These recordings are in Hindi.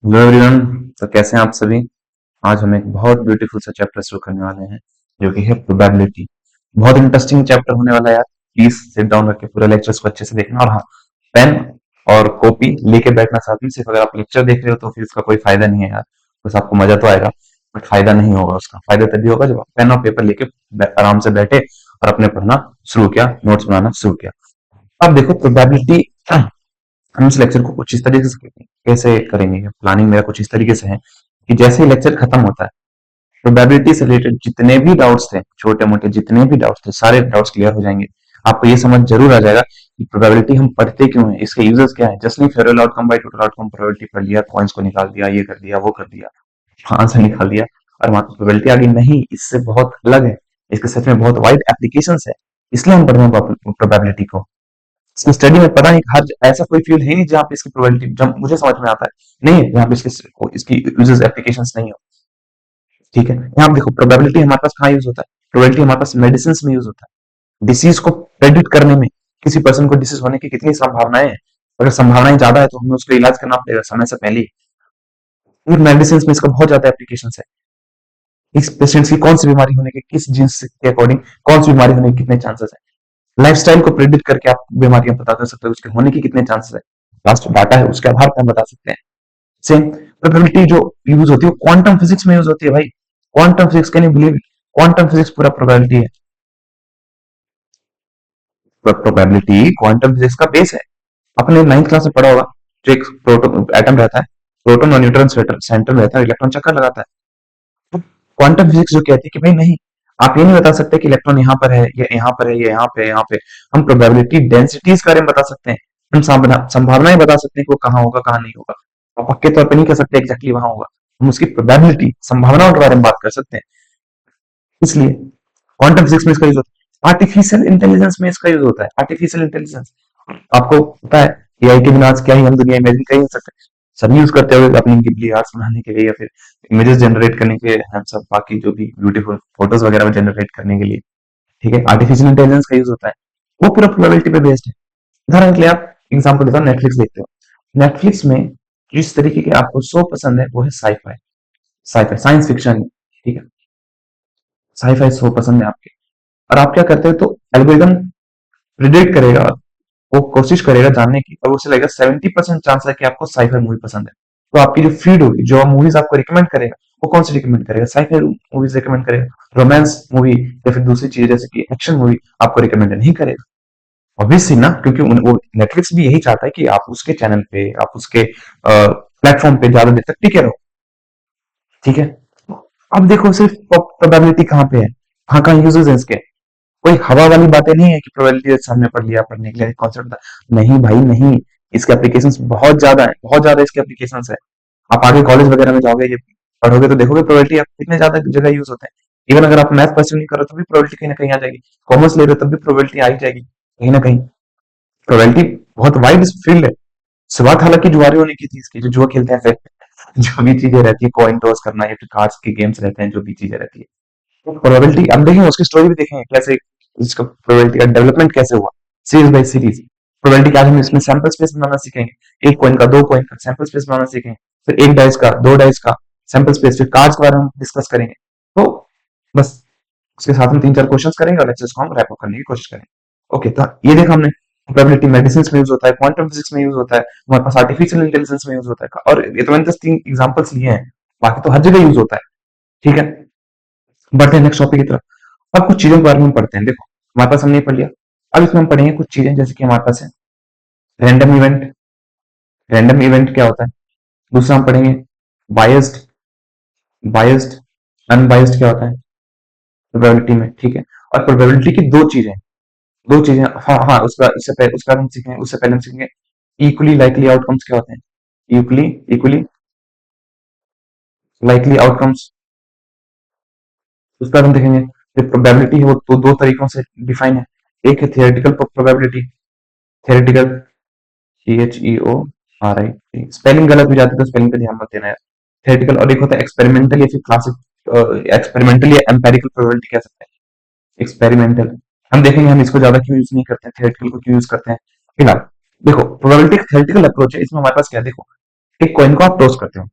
Hello everyone. तो कैसे हैं आप सभी। आज हम एक बहुत ब्यूटीफुल सा चैप्टर शुरू करने वाले हैं जो कि है प्रोबेबिलिटी। बहुत इंटरेस्टिंग चैप्टर होने वाला है यार। प्लीज सिट डाउन करके पूरे लेक्चर्स को अच्छे से देखना, और हाँ, पेन और कॉपी लेके बैठना साथ में। सिर्फ अगर आप लेक्चर देख रहे हो तो फिर इसका कोई फायदा नहीं है यार। बस आपको मजा तो आएगा बट फायदा नहीं होगा। उसका फायदा तभी होगा जब आप पेन और पेपर लेके आराम से बैठे और अपने पढ़ना शुरू किया, नोट्स बनाना शुरू किया। अब देखो प्रोबेबिलिटी, हम इस लेक्चर को कुछ इस तरीके से कैसे करेंगे। प्लानिंग मेरा कुछ इस तरीके से है कि जैसे ही लेक्चर खत्म होता है, प्रोबेबिलिटी से रिलेटेड जितने भी डाउट्स थे, छोटे मोटे जितने भी डाउट्स थे, सारे डाउट्स क्लियर हो जाएंगे। आपको ये समझ जरूर आ जाएगा कि प्रोबेबिलिटी हम पढ़ते क्यों है, इसके यूजर्स क्या है। जस्ट नहीं favourable outcome by total outcome probability पढ़ लिया, कॉइन्स को निकाल दिया, ये कर दिया, वो कर दिया, आंसर निकाल दिया और वहां प्रोबेबिलिटी आ गई। नहीं, इससे बहुत अलग है। इसके सच में बहुत वाइड एप्लीकेशन है। इसलिए हम पढ़ रहे हैं प्रोबेबिलिटी को। इसकी स्टडी में पता नहीं, हर ऐसा कोई फील्ड है नहीं जहाँ पे इसकी प्रोबेबिलिटी जब मुझे समझ में आता है नहीं है, जहाँ पे इसकी यूजेस एप्लीकेशंस नहीं हो। ठीक है, यहाँ आप देखो प्रोबेबिलिटी हमारे पास कहाँ यूज होता है। प्रोबेबिलिटी हमारे पास मेडिसिन में यूज होता है, डिसीज को प्रेडिक्ट करने में। किसी पर्सन को डिसीज होने की कितनी संभावनाएं हैं, अगर संभावनाएं ज्यादा है तो हमें उसको इलाज करना पड़ेगा समय से पहले ही। और मेडिसिन में इसका बहुत ज्यादा एप्लीकेशन है। इस पेशेंट की कौन सी बीमारी होने के, किस जीन्स के अकॉर्डिंग कौन सी बीमारी होने के कितने चांसेस है। लाइफस्टाइल को प्रेडिक्ट करके आप बीमारियां पता कर सकते हो, उसके होने के कितने चांसेस है। लास्ट डाटा है उसके आधार पर हम बता सकते हैं। सेम प्रोबेबिलिटी जो यूज होती है क्वांटम फिजिक्स में यूज होती है भाई। Quantum physics, can you believe it. Quantum physics पूरा प्रोबेबिलिटी है। प्रोबेबिलिटी क्वांटम फिजिक्स का बेस है। अपने 9th क्लास में पढ़ा होगा। जो एक प्रोटो एटम रहता है, प्रोटॉन और न्यूट्रॉन सेंटर में रहता है, इलेक्ट्रॉन चक्कर लगाता है। क्वांटम फिजिक्स जो कहती है कि भाई नहीं, आप ये नहीं बता सकते कि इलेक्ट्रॉन यहाँ पर है, ये यहाँ पर है, ये यहाँ पे, यहाँ पे। हम प्रोबेबिलिटी डेंसिटीज के बारे में बता सकते हैं। हम संभावनाएं बता सकते हैं कि वो कहाँ होगा, कहाँ नहीं होगा। आप पक्के तौर पे नहीं कह सकते एग्जैक्टली वहां होगा। हम उसकी प्रोबेबिलिटी, संभावनाओं के बारे में बात कर सकते हैं। इसलिए क्वांटम फिजिक्स में इसका यूज होता है। आर्टिफिशियल इंटेलिजेंस में इसका यूज होता है। आर्टिफिशियल इंटेलिजेंस, आपको पता है एआई के बिना आज क्या ही हम दुनिया इमेजिन कर ही नहीं सकते। सब यूज करते हुए अपनी गिबली आर्ट्स बनाने के लिए, या फिर इमेजेस जनरेट करने के लिए, हम सब बाकी जो भी ब्यूटीफुल फोटोज वगैरह जनरेट करने के लिए। ठीक है, आर्टिफिशियल इंटेलिजेंस का यूज होता है। वो पूरा प्रोबेबिलिटी पे बेस्ड है। उदाहरण के लिए आप एग्जाम्पल देता हूँ, नेटफ्लिक्स देखते हो। नेटफ्लिक्स में जिस तरीके के आपको शो पसंद है वो है साईफाई। Sci fi science fiction. ठीक है, साईफाई शो पसंद है आपके, और आप क्या करते हो तो एल्गोरिदम प्रिडिक्ट करेगा, वो कोशिश करेगा जानने की, और उसे लगेगा 70% चांस है कि आपको साईफाई मूवी पसंद है। तो आपकी जो फीड होगी, जो मूवीज आपको रिकमेंड करेगा, वो कौन सी रिकमेंड करेगा, साईफाई मूवीज रिकमेंड करेगा। रोमांस मूवी या फिर दूसरी चीज जैसे कि एक्शन मूवी आपको रिकमेंड नहीं करेगा। ऑब्वियसली ना, क्योंकि वो नेटफ्लिक्स भी यही चाहता है कि आप उसके चैनल पे, आप उसके प्लेटफॉर्म पे ज्यादा देर तक टिके रहो। ठीक है, अब देखो सिर्फ प्रोबेबिलिटी कहाँ पे है, कहाँ कहाँ यूजेस है इसके। कोई हवा वाली बातें नहीं है कि प्रोबेबिलिटी हमने पढ़ लिया, पढ़ने के लिए कॉन्सेप्ट था। नहीं भाई नहीं, इसके एप्लीकेशंस बहुत ज्यादा है, बहुत ज्यादा इसके एप्लीकेशंस है। आप आगे कॉलेज वगैरह में जाओगे, ये पढ़ोगे तो देखोगे प्रोबेबिलिटी आप कितने ज्यादा जगह यूज होते हैं। इवन अगर आप मैथ परस्यू नहीं करो तो भी प्रोबेबिलिटी कहीं ना कहीं आ जाएगी। कॉमर्स ले रहे हो तब भी प्रोबेबिलिटी आ ही जाएगी कहीं ना कहीं। प्रोबेबिलिटी बहुत वाइड फील्ड है। शुरुआत हालांकि जुआरी होने की थी इसकी, जो जुआ खेलते हैं फिर जो भी चीजें रहती है, कॉइन टॉस करना या फिर कार्ड्स के गेम्स रहते हैं, जो भी चीजें रहती है। प्रोबेबिलिटी हम देखेंगे, उसकी स्टोरी भी देखेंगे कैसे इसका प्रोबेबिलिटी का डेवलपमेंट कैसे हुआ, सीरीज बाय सीरीज। प्रोबेबिलिटी का आज हम इसमें सैंपल स्पेस बनाना सीखेंगे, एक कॉइन का, दो कॉइन का सैंपल स्पेस बनाना सीखेंगे। फिर एक डाइस का, दो डाइस का सैंपल स्पेस, फिर कार्ड्स के बारे में डिस्कस करेंगे। तो बस उसके साथ में तीन चार क्वेश्चंस करेंगे और लेक्चर्स को हम रैप अप करने की कोशिश करेंगे। ओके, तो ये देखा हमने प्रोबेबिलिटी मेडिसिन में यूज होता है, क्वांटम फिजिक्स में यूज होता है, हमारे पास आर्टिफिशियल इंटेलिजेंस में यूज होता है, और ये तो मैंने बस तीन एग्जांपल्स लिए हैं, बाकी तो हर जगह यूज होता है। ठीक है, बढ़ते हैं नेक्स्ट टॉपिक की तरफ। अब कुछ चीजों के बारे में हम पढ़ते हैं। देखो हमारे पास हमने ये पढ़ लिया, अब इसमें हम पढ़ेंगे कुछ चीजें, जैसे कि हमारे पास है रैंडम इवेंट। रैंडम इवेंट क्या होता है। दूसरा हम पढ़ेंगे बायस्ड। बायस्ड अनबायस्ड क्या होता है प्रोबेबिलिटी में। ठीक है, और प्रोबेबिलिटी की दो चीजें, हाँ हाँ, उसका इससे पहले उसका हम सीखेंगे, उससे पहले हम सीखेंगे इक्वली लाइकली आउटकम्स क्या होते हैं। इक्वली इक्वली लाइकली आउटकम्स, उसका हम देखेंगे। जो प्रोबेबिलिटी है वो दो तरीकों से डिफाइन है। एक है theoretical probability. Theoretical, CHEORI, spelling गलत हो जाती है तो स्पेलिंग पे ध्यान मत देना है। थियोरेटिकल, और एक होता है एक्सपेरिमेंटल या फिर क्लासिक, एक्सपेरिमेंटल या एम्पेरिकल प्रोबेबिलिटी कह सकते हैं। एक्सपेरिमेंटल हम देखेंगे, हम इसको ज्यादा क्यों यूज नहीं करते हैं, थियोरेटिकल को क्यों यूज करते हैं फिलहाल। देखो प्रोबेबिलिटी एक थियोरेटिकल अप्रोच है, इसमें हमारे पास क्या है, देखो एक कॉइन को आप टॉस करते हो,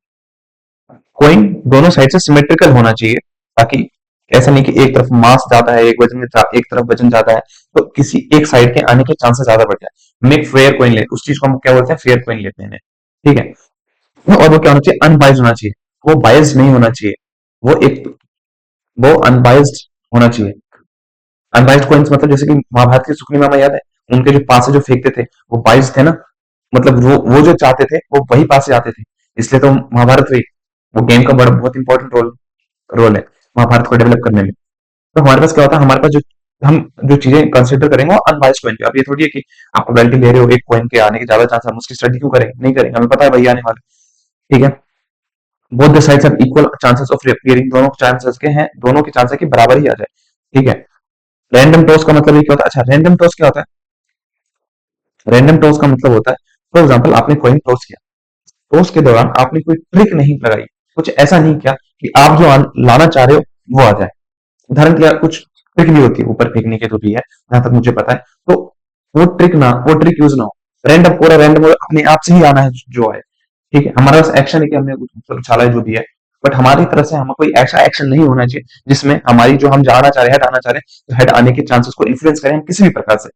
कॉइन दोनों साइड से सिमेट्रिकल होना चाहिए, ताकि ऐसा नहीं कि एक तरफ मास ज्यादा है, एक वजन एक तरफ वजन ज्यादा है, तो किसी एक साइड के आने के चांसेस ज्यादा बढ़ जाए। मेक फेयर कॉइन ले, उस चीज को हम क्या बोलते हैं, फेयर कॉइन लेते हैं, ठीक है। और वो क्या होना चाहिए, अनबाइज्ड होना चाहिए, वो बायस्ड नहीं होना चाहिए, वो एक वो अनबाइज्ड होना चाहिए। अनबाइज्ड कॉइन्स मतलब जैसे कि महाभारत के सुकनी मामा याद है, उनके जो पासे जो फेंकते थे वो बाइज्ड थे ना, मतलब वो जो चाहते थे वो वही पासे आते थे, इसलिए तो महाभारत रही। वो गेम का बड़ा बहुत इंपॉर्टेंट रोल रोल है महाभारत को डेवलप करने में। तो हमारे पास क्या होता है, हमारे पास जो हम जो चीजें कंसिडर करेंगे वो अनबाइज्ड कॉइन पे। अब ये थोड़ी है कि आप प्रोबेबिलिटी ले रहे हो एक कॉइन के आने के ज्यादा चांस, हम उसकी स्टडी क्यों करें, नहीं करेंगे, हमें पता है वही आने वाला है, ठीक है। Both the sides have equal chances of reappearing, दोनों चांसेस के हैं, दोनों के चांस है कि बराबर ही आ जाए, ठीक है। रैंडम टॉस का मतलब ये क्या होता है, अच्छा रैंडम टॉस क्या होता है, रैंडम टॉस का मतलब होता है, फॉर एग्जाम्पल आपने कॉइन टॉस किया, टॉस के दौरान आपने कोई ट्रिक नहीं लगाई, कुछ ऐसा नहीं किया कि आप जो लाना चाह रहे हो वो आ जाए। उदाहरण के लिए कुछ ट्रिक भी होती है ऊपर फेंकने के, जो भी है जहां तक मुझे पता है, तो वो ट्रिक यूज ना हो, रैंडम पूरा रैंडम अपने आप से ही आना है जो आए, ठीक है। हमारा बस एक्शन है कि हमने कुछ उछाला है जो भी है, बट हमारी तरफ से हमें कोई ऐसा एक्शन नहीं होना चाहिए जिसमें हमारी जो हम जाना चाह रहे हैं, हेड आना चाह रहे हैं, तो हेड आने के चांसेस को इन्फ्लुएंस करें हम किसी भी प्रकार से।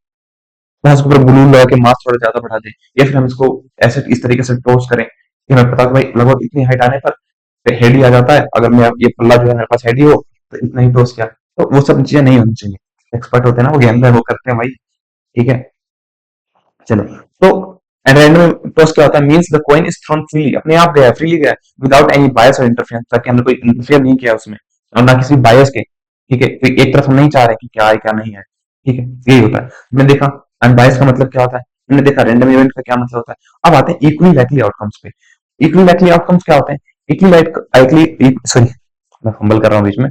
मैं उसके ऊपर बलून लगा के मास थोड़ा ज्यादा बढ़ा दें, या फिर हम इसको ऐसे इस तरीके से टॉस करें कि हमें पता है भाई लगभग इतनी हाइट आने पर हेड ही आ जाता है, अगर मैं ये पल्ला जो है मेरे पास हेड ही हो तो इतना ही टॉस किया, तो वो सब चीजें नहीं होनी चाहिए। एक्सपर्ट होते हैं ना वो गेम में, वो करते हैं भाई, ठीक है। चलो, तो रैंडम टॉस क्या होता है, means the coin is throne freely, अपने आप गया, फ्रीली गया, विदाउट एनी बायस और इंटरफेरेंस, ताकि हमने कोई इंटरफेयर नहीं किया उसमें, और ना किसी बायस के, ठीक है। कोई एक तरफ हम नहीं चाह रहे कि क्या है क्या नहीं है, ठीक है, यही होता है। हमने देखा अनबायस का मतलब क्या होता है, हमने देखा रैंडम इवेंट का क्या मतलब होता है। अब आते हैं इक्वली लाइकली आउटकम्स पे। इक्वली लाइकली आउटकम्स क्या होते हैं, इक्वली लाइकली, सॉरी मैं फंबल कर रहा हूँ बीच में।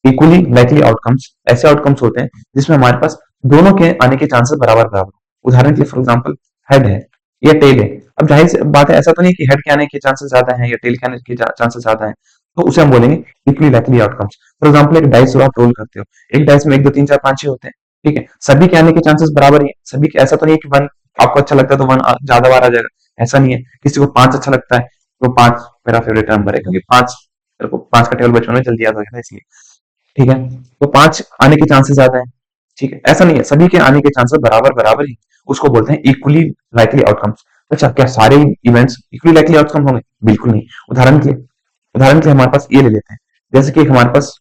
इक्वली लाइकली आउटकम्स ऐसे आउटकम्स होते हैं जिसमें हमारे पास दोनों के आने के चांसेस बराबर बराबर। उदाहरण के लिए फॉर एग्जांपल हेड है या टेल है, अब जाहिर सी बात है ऐसा तो नहीं कि हेड के आने के चांसेस ज्यादा हैं या टेल के आने के चांसेस ज्यादा हैं, तो उसे हम बोलेंगे equally likely outcomes. For example एक डाइस जो आप रोल करते हो, एक डाइस में 1 2 3 4 5 6 होते हैं, ठीक है, सभी के आने के चांसेस बराबर ही हैं, सभी के, ऐसा तो नहीं है कि वन आपको अच्छा लगता है तो वन ज्यादा बार आ जाएगा, ऐसा नहीं है। किसी को 5 अच्छा लगता है तो 5 मेरा फेवरेट नंबर है, क्योंकि 5 मेरे को 5 का टेबल बचपन में जल्दी याद हो गया था इसलिए, ठीक है। तो 5 आने के चांसेस ज्यादा है, ठीक है, ऐसा नहीं है, सभी के आने के चांसेस बराबर बराबर ही, उसको बोलते हैं इक्वली लाइकली आउटकम्स। अच्छा, क्या सारे इवेंट्स इक्वली लाइकली आउटकम होंगे, बिल्कुल नहीं। उदाहरण के लिए हमारे पास ये ले लेते हैं, जैसे कि हमारे पास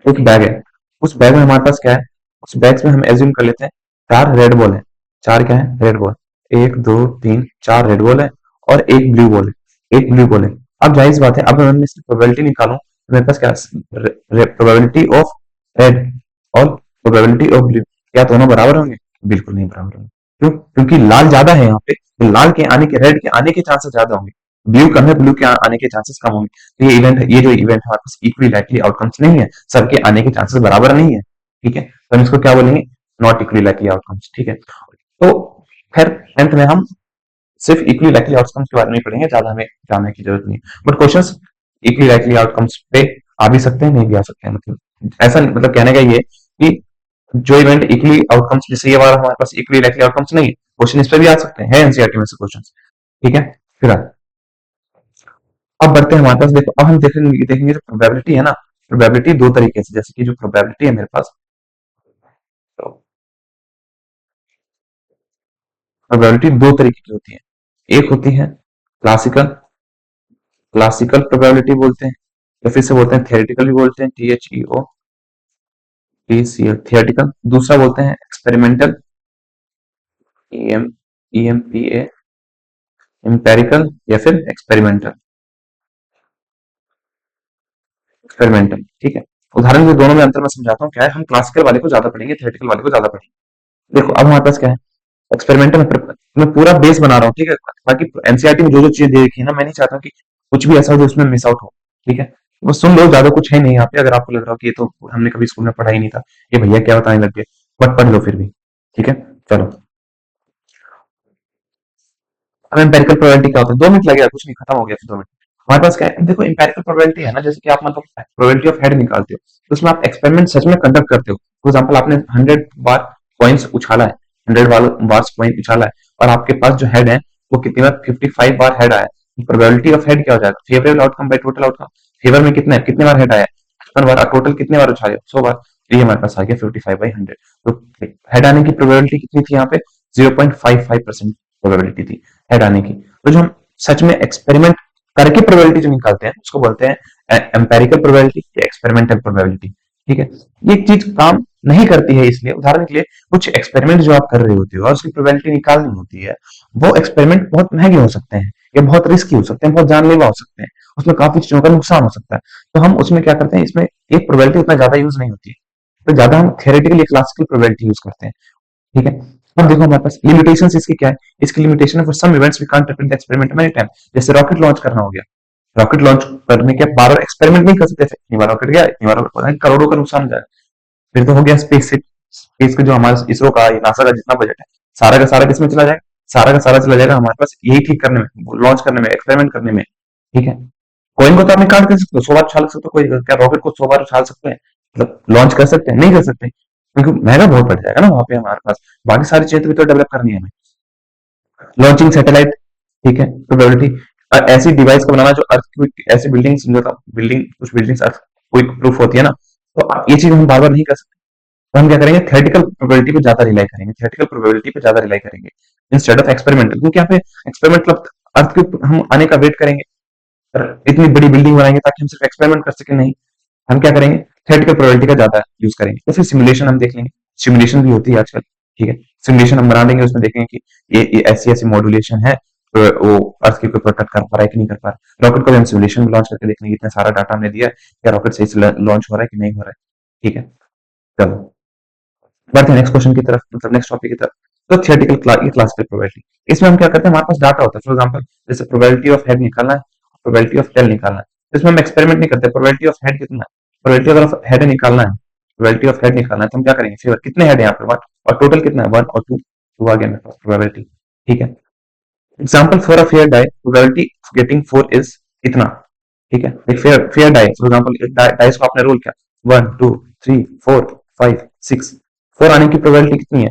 एक बैग है, उस बैग में हमारे पास क्या है, उस बैग में हम एज्यूम कर लेते हैं 4 रेड बॉल है, 4 क्या है, रेड बॉल, 1 2 3 4 रेड बॉल है, और एक ब्लू बॉल है, एक ब्लू बॉल है। अब जाहिर सी बात है, अब मैं इसकी प्रोबेबिलिटी निकालूं तो मेरे पास क्या, प्रोबेबिलिटी ऑफ रेड और प्रोबेबिलिटी ऑफ ब्लू, क्या दोनों बराबर होंगे, बिल्कुल नहीं बराबर होंगे। क्यों, क्योंकि लाल ज्यादा है यहाँ पे, तो लाल के आने के, रेड के आने के चांसेस ज्यादा होंगे, ब्लू कम है, ब्लू के आने के चांसेस कम होंगे। तो ये जो इवेंट है हमारे पास इक्वली लाइकली आउटकम्स नहीं है, सबके आने के चांसेस बराबर नहीं है, ठीक है, तो हम इसको क्या बोलेंगे, नॉट इक्वली लाइकली आउटकम्स, ठीक है। तो खैर अंत में हम सिर्फ इक्वली लाइकली आउटकम्स के बारे में पढ़ेंगे, ज्यादा हमें जानने की जरूरत नहीं है, but questions equally likely outcomes पे आ भी सकते हैं, नहीं भी आ सकते हैं, मतलब ऐसा मतलब कहने का ये कि जो इवेंट इक्वली आउटकम्स, जैसे ये वाला हमारे पास इक्वली लाइकली आउटकम्स नहीं है, क्वेश्चन इस पे भी आ सकते हैं, है एनसीईआरटी में से क्वेश्चन, ठीक है। फिर अब बढ़ते हैं हमारे पास, देखो अब हम देखेंगे जो प्रोबेबिलिटी है ना, प्रोबेबिलिटी दो तरीके से, जैसे कि जो प्रोबेबिलिटी है मेरे पास, तो प्रोबेबिलिटी दो तरीके की होती है, एक होती है क्लासिकल, क्लासिकल प्रोबेबिलिटी बोलते हैं, या फिर से बोलते हैं थियोरेटिकल भी बोलते हैं, THEOTCL थियोरेटिकल। दूसरा बोलते हैं एक्सपेरिमेंटल, EMPA एम्पेरिकल, या फिर एक्सपेरिमेंटल, एक्सपेरिमेंटल, ठीक है। उदाहरण के दोनों में अंतर मैं समझाता हूँ क्या है, हम क्लासिकल वाले को ज्यादा पढ़ेंगे, थियोरेटिकल वाले को ज्यादा पढ़ेंगे। देखो अब हमारे पास क्या है, एक्सपेरिमेंटल मैं पूरा बेस बना रहा हूँ, ठीक है, बाकी एनसीईआरटी में जो जो चीजें दे रखी है ना, मैं नहीं चाहता हूँ कि कुछ भी ऐसा हो जो उसमें मिस आउट हो, ठीक है। बस सुन लो, ज्यादा कुछ है नहीं यहाँ पे, अगर आपको लग रहा हो कि ये तो हमने कभी स्कूल में पढ़ा ही नहीं था, ये भैया क्या बताने लग गए, बट पढ़ लो फिर भी, ठीक है। चलो, अब एम्पेरिकल प्रोबेबिलिटी क्या होता है, 2 मिनट लगेगा, कुछ नहीं, खत्म हो गया फिर 2 मिनट। हमारे पास क्या है, देखो एम्पेरिकल प्रोबेबिलिटी है ना, जैसे कि आप मतलब प्रोबेबिलिटी ऑफ हेड निकालते हो, तो उसमें आप एक्सपेरिमेंट सच में कंडक्ट करते हो। फॉर एग्जाम्पल आपने 100 बार कॉइन्स उछाला है, 100 बार कॉइन उछाला है, और आपके पास जो हेड है वो कितनी बार 55 बार हेड आया, प्रोबेबिलिटी ऑफ हेड क्या हो जाएगा, favourable outcome by total outcome. Favour में कितने बार हेड आया, 55 बार, टोटल कितने बार उछाले, 100 बार। तो ये हमारे पास आ गया 55/100। तो हेड आने की प्रोबेबिलिटी कितनी थी यहाँ पे, 0.55% प्रोबेबिलिटी थी हेड आने की। तो जो हम सच में एक्सपेरिमेंट करके प्रोबेबिलिटी जो निकालते हैं उसको बोलते हैं एम्पेरिकल प्रोबेबिलिटी या एक्सपेरिमेंटल प्रोबेबिलिटी। ठीक है, ये चीज काम नहीं करती है, इसलिए उदाहरण के लिए कुछ एक्सपेरिमेंट जो आप कर रहे होते हो और उसकी प्रोबेबिलिटी निकालनी होती है, वो एक्सपेरिमेंट बहुत महंगे हो सकते हैं या बहुत रिस्की हो सकते हैं, बहुत जानलेवा हो सकते हैं, उसमें काफी चीजों का नुकसान हो सकता है। तो हम उसमें क्या करते हैं, इसमें एक प्रोबेबिलिटी उतना ज्यादा यूज नहीं होती है, तो ज्यादा हम थियोरेटिकली क्लासिकल प्रोबेबिलिटी यूज करते हैं। ठीक है, अब देखो हमारे पास लिमिटेशन इसकी क्या है, इसकी लिमिटेशन है for some events we can't repeat the experiment many time. जैसे रॉकेट लॉन्च करना हो गया, रॉकेट लॉन्च करने के बार बार एक्सपेरिमेंट नहीं कर सकते थे, इतनी बार रॉकेट गया, इतनी बार पता नहीं करोड़ों का नुकसान हो जाएगा। फिर तो हो गया स्पेस से, स्पेस का जो हमारा इसरो का नासा का जितना बजट है, सारा का सारा किसमें चला जाएगा, सारा का सारा चला जाएगा हमारे पास यही ठीक करने में, लॉन्च करने में, एक्सपेरिमेंट करने में। ठीक है, कोइन को तो आप निकाल कर सकते हो, 100 बार उछाल सकते हो, कोई क्या रॉकेट को 100 बार उछाल सकते हैं, मतलब लॉन्च कर सकते हैं, नहीं कर सकते, क्योंकि महंगा बहुत पड़ जाएगा ना वहां पे हमारे पास, बाकी सारी चीजें भी तो डेवलप करनी है हमें। लॉन्चिंग सैटेलाइट, ठीक है, प्रोबेबिलिटी, ऐसी डिवाइस का बनाना जो अर्थ, ऐसी बिल्डिंग्स, बिल्डिंग, कुछ बिल्डिंग्स अर्थ क्विक प्रूफ होती है ना, तो ये चीज हम बार बार नहीं कर सकते। तो हम क्या करेंगे, थ्योरेटिकल प्रोबेबिलिटी पे ज्यादा रिलाई करेंगे, थ्योरेटिकल प्रोबेबिलिटी पे ज्यादा रिलाई करेंगे इंस्टेड ऑफ एक्सपेरिमेंटल, क्योंकि यहाँ पे एक्सपेरिमेंट मतलब अर्थ के हम आने का वेट करेंगे, इतनी बड़ी बिल्डिंग बनाएंगे ताकि हम सिर्फ एक्सपेरिमेंट कर सके, नहीं, हम क्या करेंगे, थ्योरेटिकल प्रोबेबिलिटी का ज्यादा यूज करेंगे। तो फिर सिमुलेशन हम देख लेंगे, सिमुलेशन भी होती है आजकल। ठीक है, सिमुलेशन हम बना देंगे, उसमें देखेंगे कि ये ऐसी ऐसी मॉड्यूलेशन है, तो वो अर्थ की कोई प्रोटेक्ट कर पा रहा है कि नहीं कर पा रहा है। रॉकेट को भी हम सिमुलेशन में लॉन्च करके देख लेंगे, इतना सारा डाटा हमने दिया है, क्या रॉकेट सही से लॉन्च हो रहा है कि नहीं हो रहा है। ठीक है, चलो बढ़ते हैं नेक्स्ट क्वेश्चन की तरफ, मतलब नेक्स्ट टॉपिक की तरफ। तो थियोरेटिकल क्लासिकल प्रोबेबिलिटी, इसमें हम क्या करते हैं, हमारे पास डाटा होता है, फॉर एग्जांपल जैसे प्रोबेबिलिटी ऑफ हेड निकालना है, प्रोबेबिलिटी ऑफ टेल निकालना है, तो इसमें हम एक्सपेरिमेंट नहीं करते, प्रोबेबिलिटी ऑफ हेड कितना है, प्रोबेबिलिटी अगर हेड निकालना है, प्रोबेबिलिटी ऑफ हेड निकालना है, तो हम क्या करेंगे, फेवर कितने हेड है यहाँ पे, वन, और टोटल कितना है, वन और टू, टू आ गया मेरे पास प्रोबेबिलिटी। ठीक है, example for a fair die, probability of getting four is इतना। ठीक है, एक fair fair die, for example एक डाइस को आपने रोल किया, one two three four five six, four आने की प्रोबेबिलिटी कितनी है,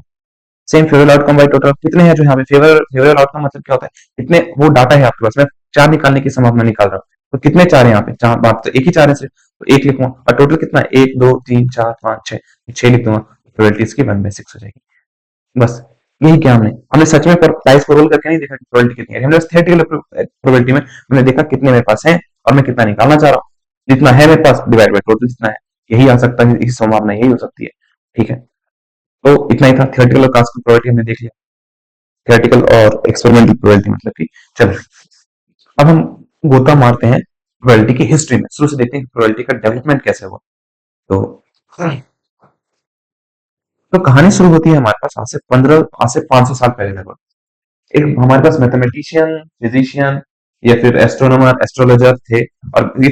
same favourable outcome by total कितने हैं जो यहाँ पे फेवरेबल आउटकम मतलब क्या होता है, कितने वो डाटा है आपके पास, मैं चार निकालने की संभावना निकाल रहा हूँ, तो कितने चार है यहाँ पे, चार बात तो एक ही चार है सिर्फ, तो एक लिखूंगा, और टोटल कितना है, एक दो तीन चार पाँच छह, छह लिख दूंगा, प्रोबेबिलिटी इसकी 1/6 हो जाएगी। बस यही क्या हमने हमने सच में प्राइस को रोल करके नहीं देखा कि प्रोबेबिलिटी कितनी है, हमने बस थियोरेटिकल प्रोबेबिलिटी में हमने देखा कितने मेरे पास है और मैं कितना निकालना चाह रहा हूँ, जितना है मेरे पास डिवाइड बाय टोटल जितना है, यही आ सकता है, इसकी संभावना यही हो सकती है। ठीक है, तो इतना ही था, थियोरेटिकल और क्लासिकल प्रोबेबिलिटी हमने देख लिया, थियोरेटिकल और एक्सपेरिमेंटल प्रोबेबिलिटी मतलब कि, चलो अब हम गोता मारते हैं प्रोबेबिलिटी की हिस्ट्री में, शुरू से देखते हैं प्रोबेबिलिटी का डेवलपमेंट कैसे हुआ। तो तो कहानी शुरू होती है हमारे पास आज से 500 साल पहले लगभग। एक हमारे पास मैथमेटिशियन, फिजिशियन या फिर एस्ट्रोनॉमर, एस्ट्रोलॉजर थे, और ये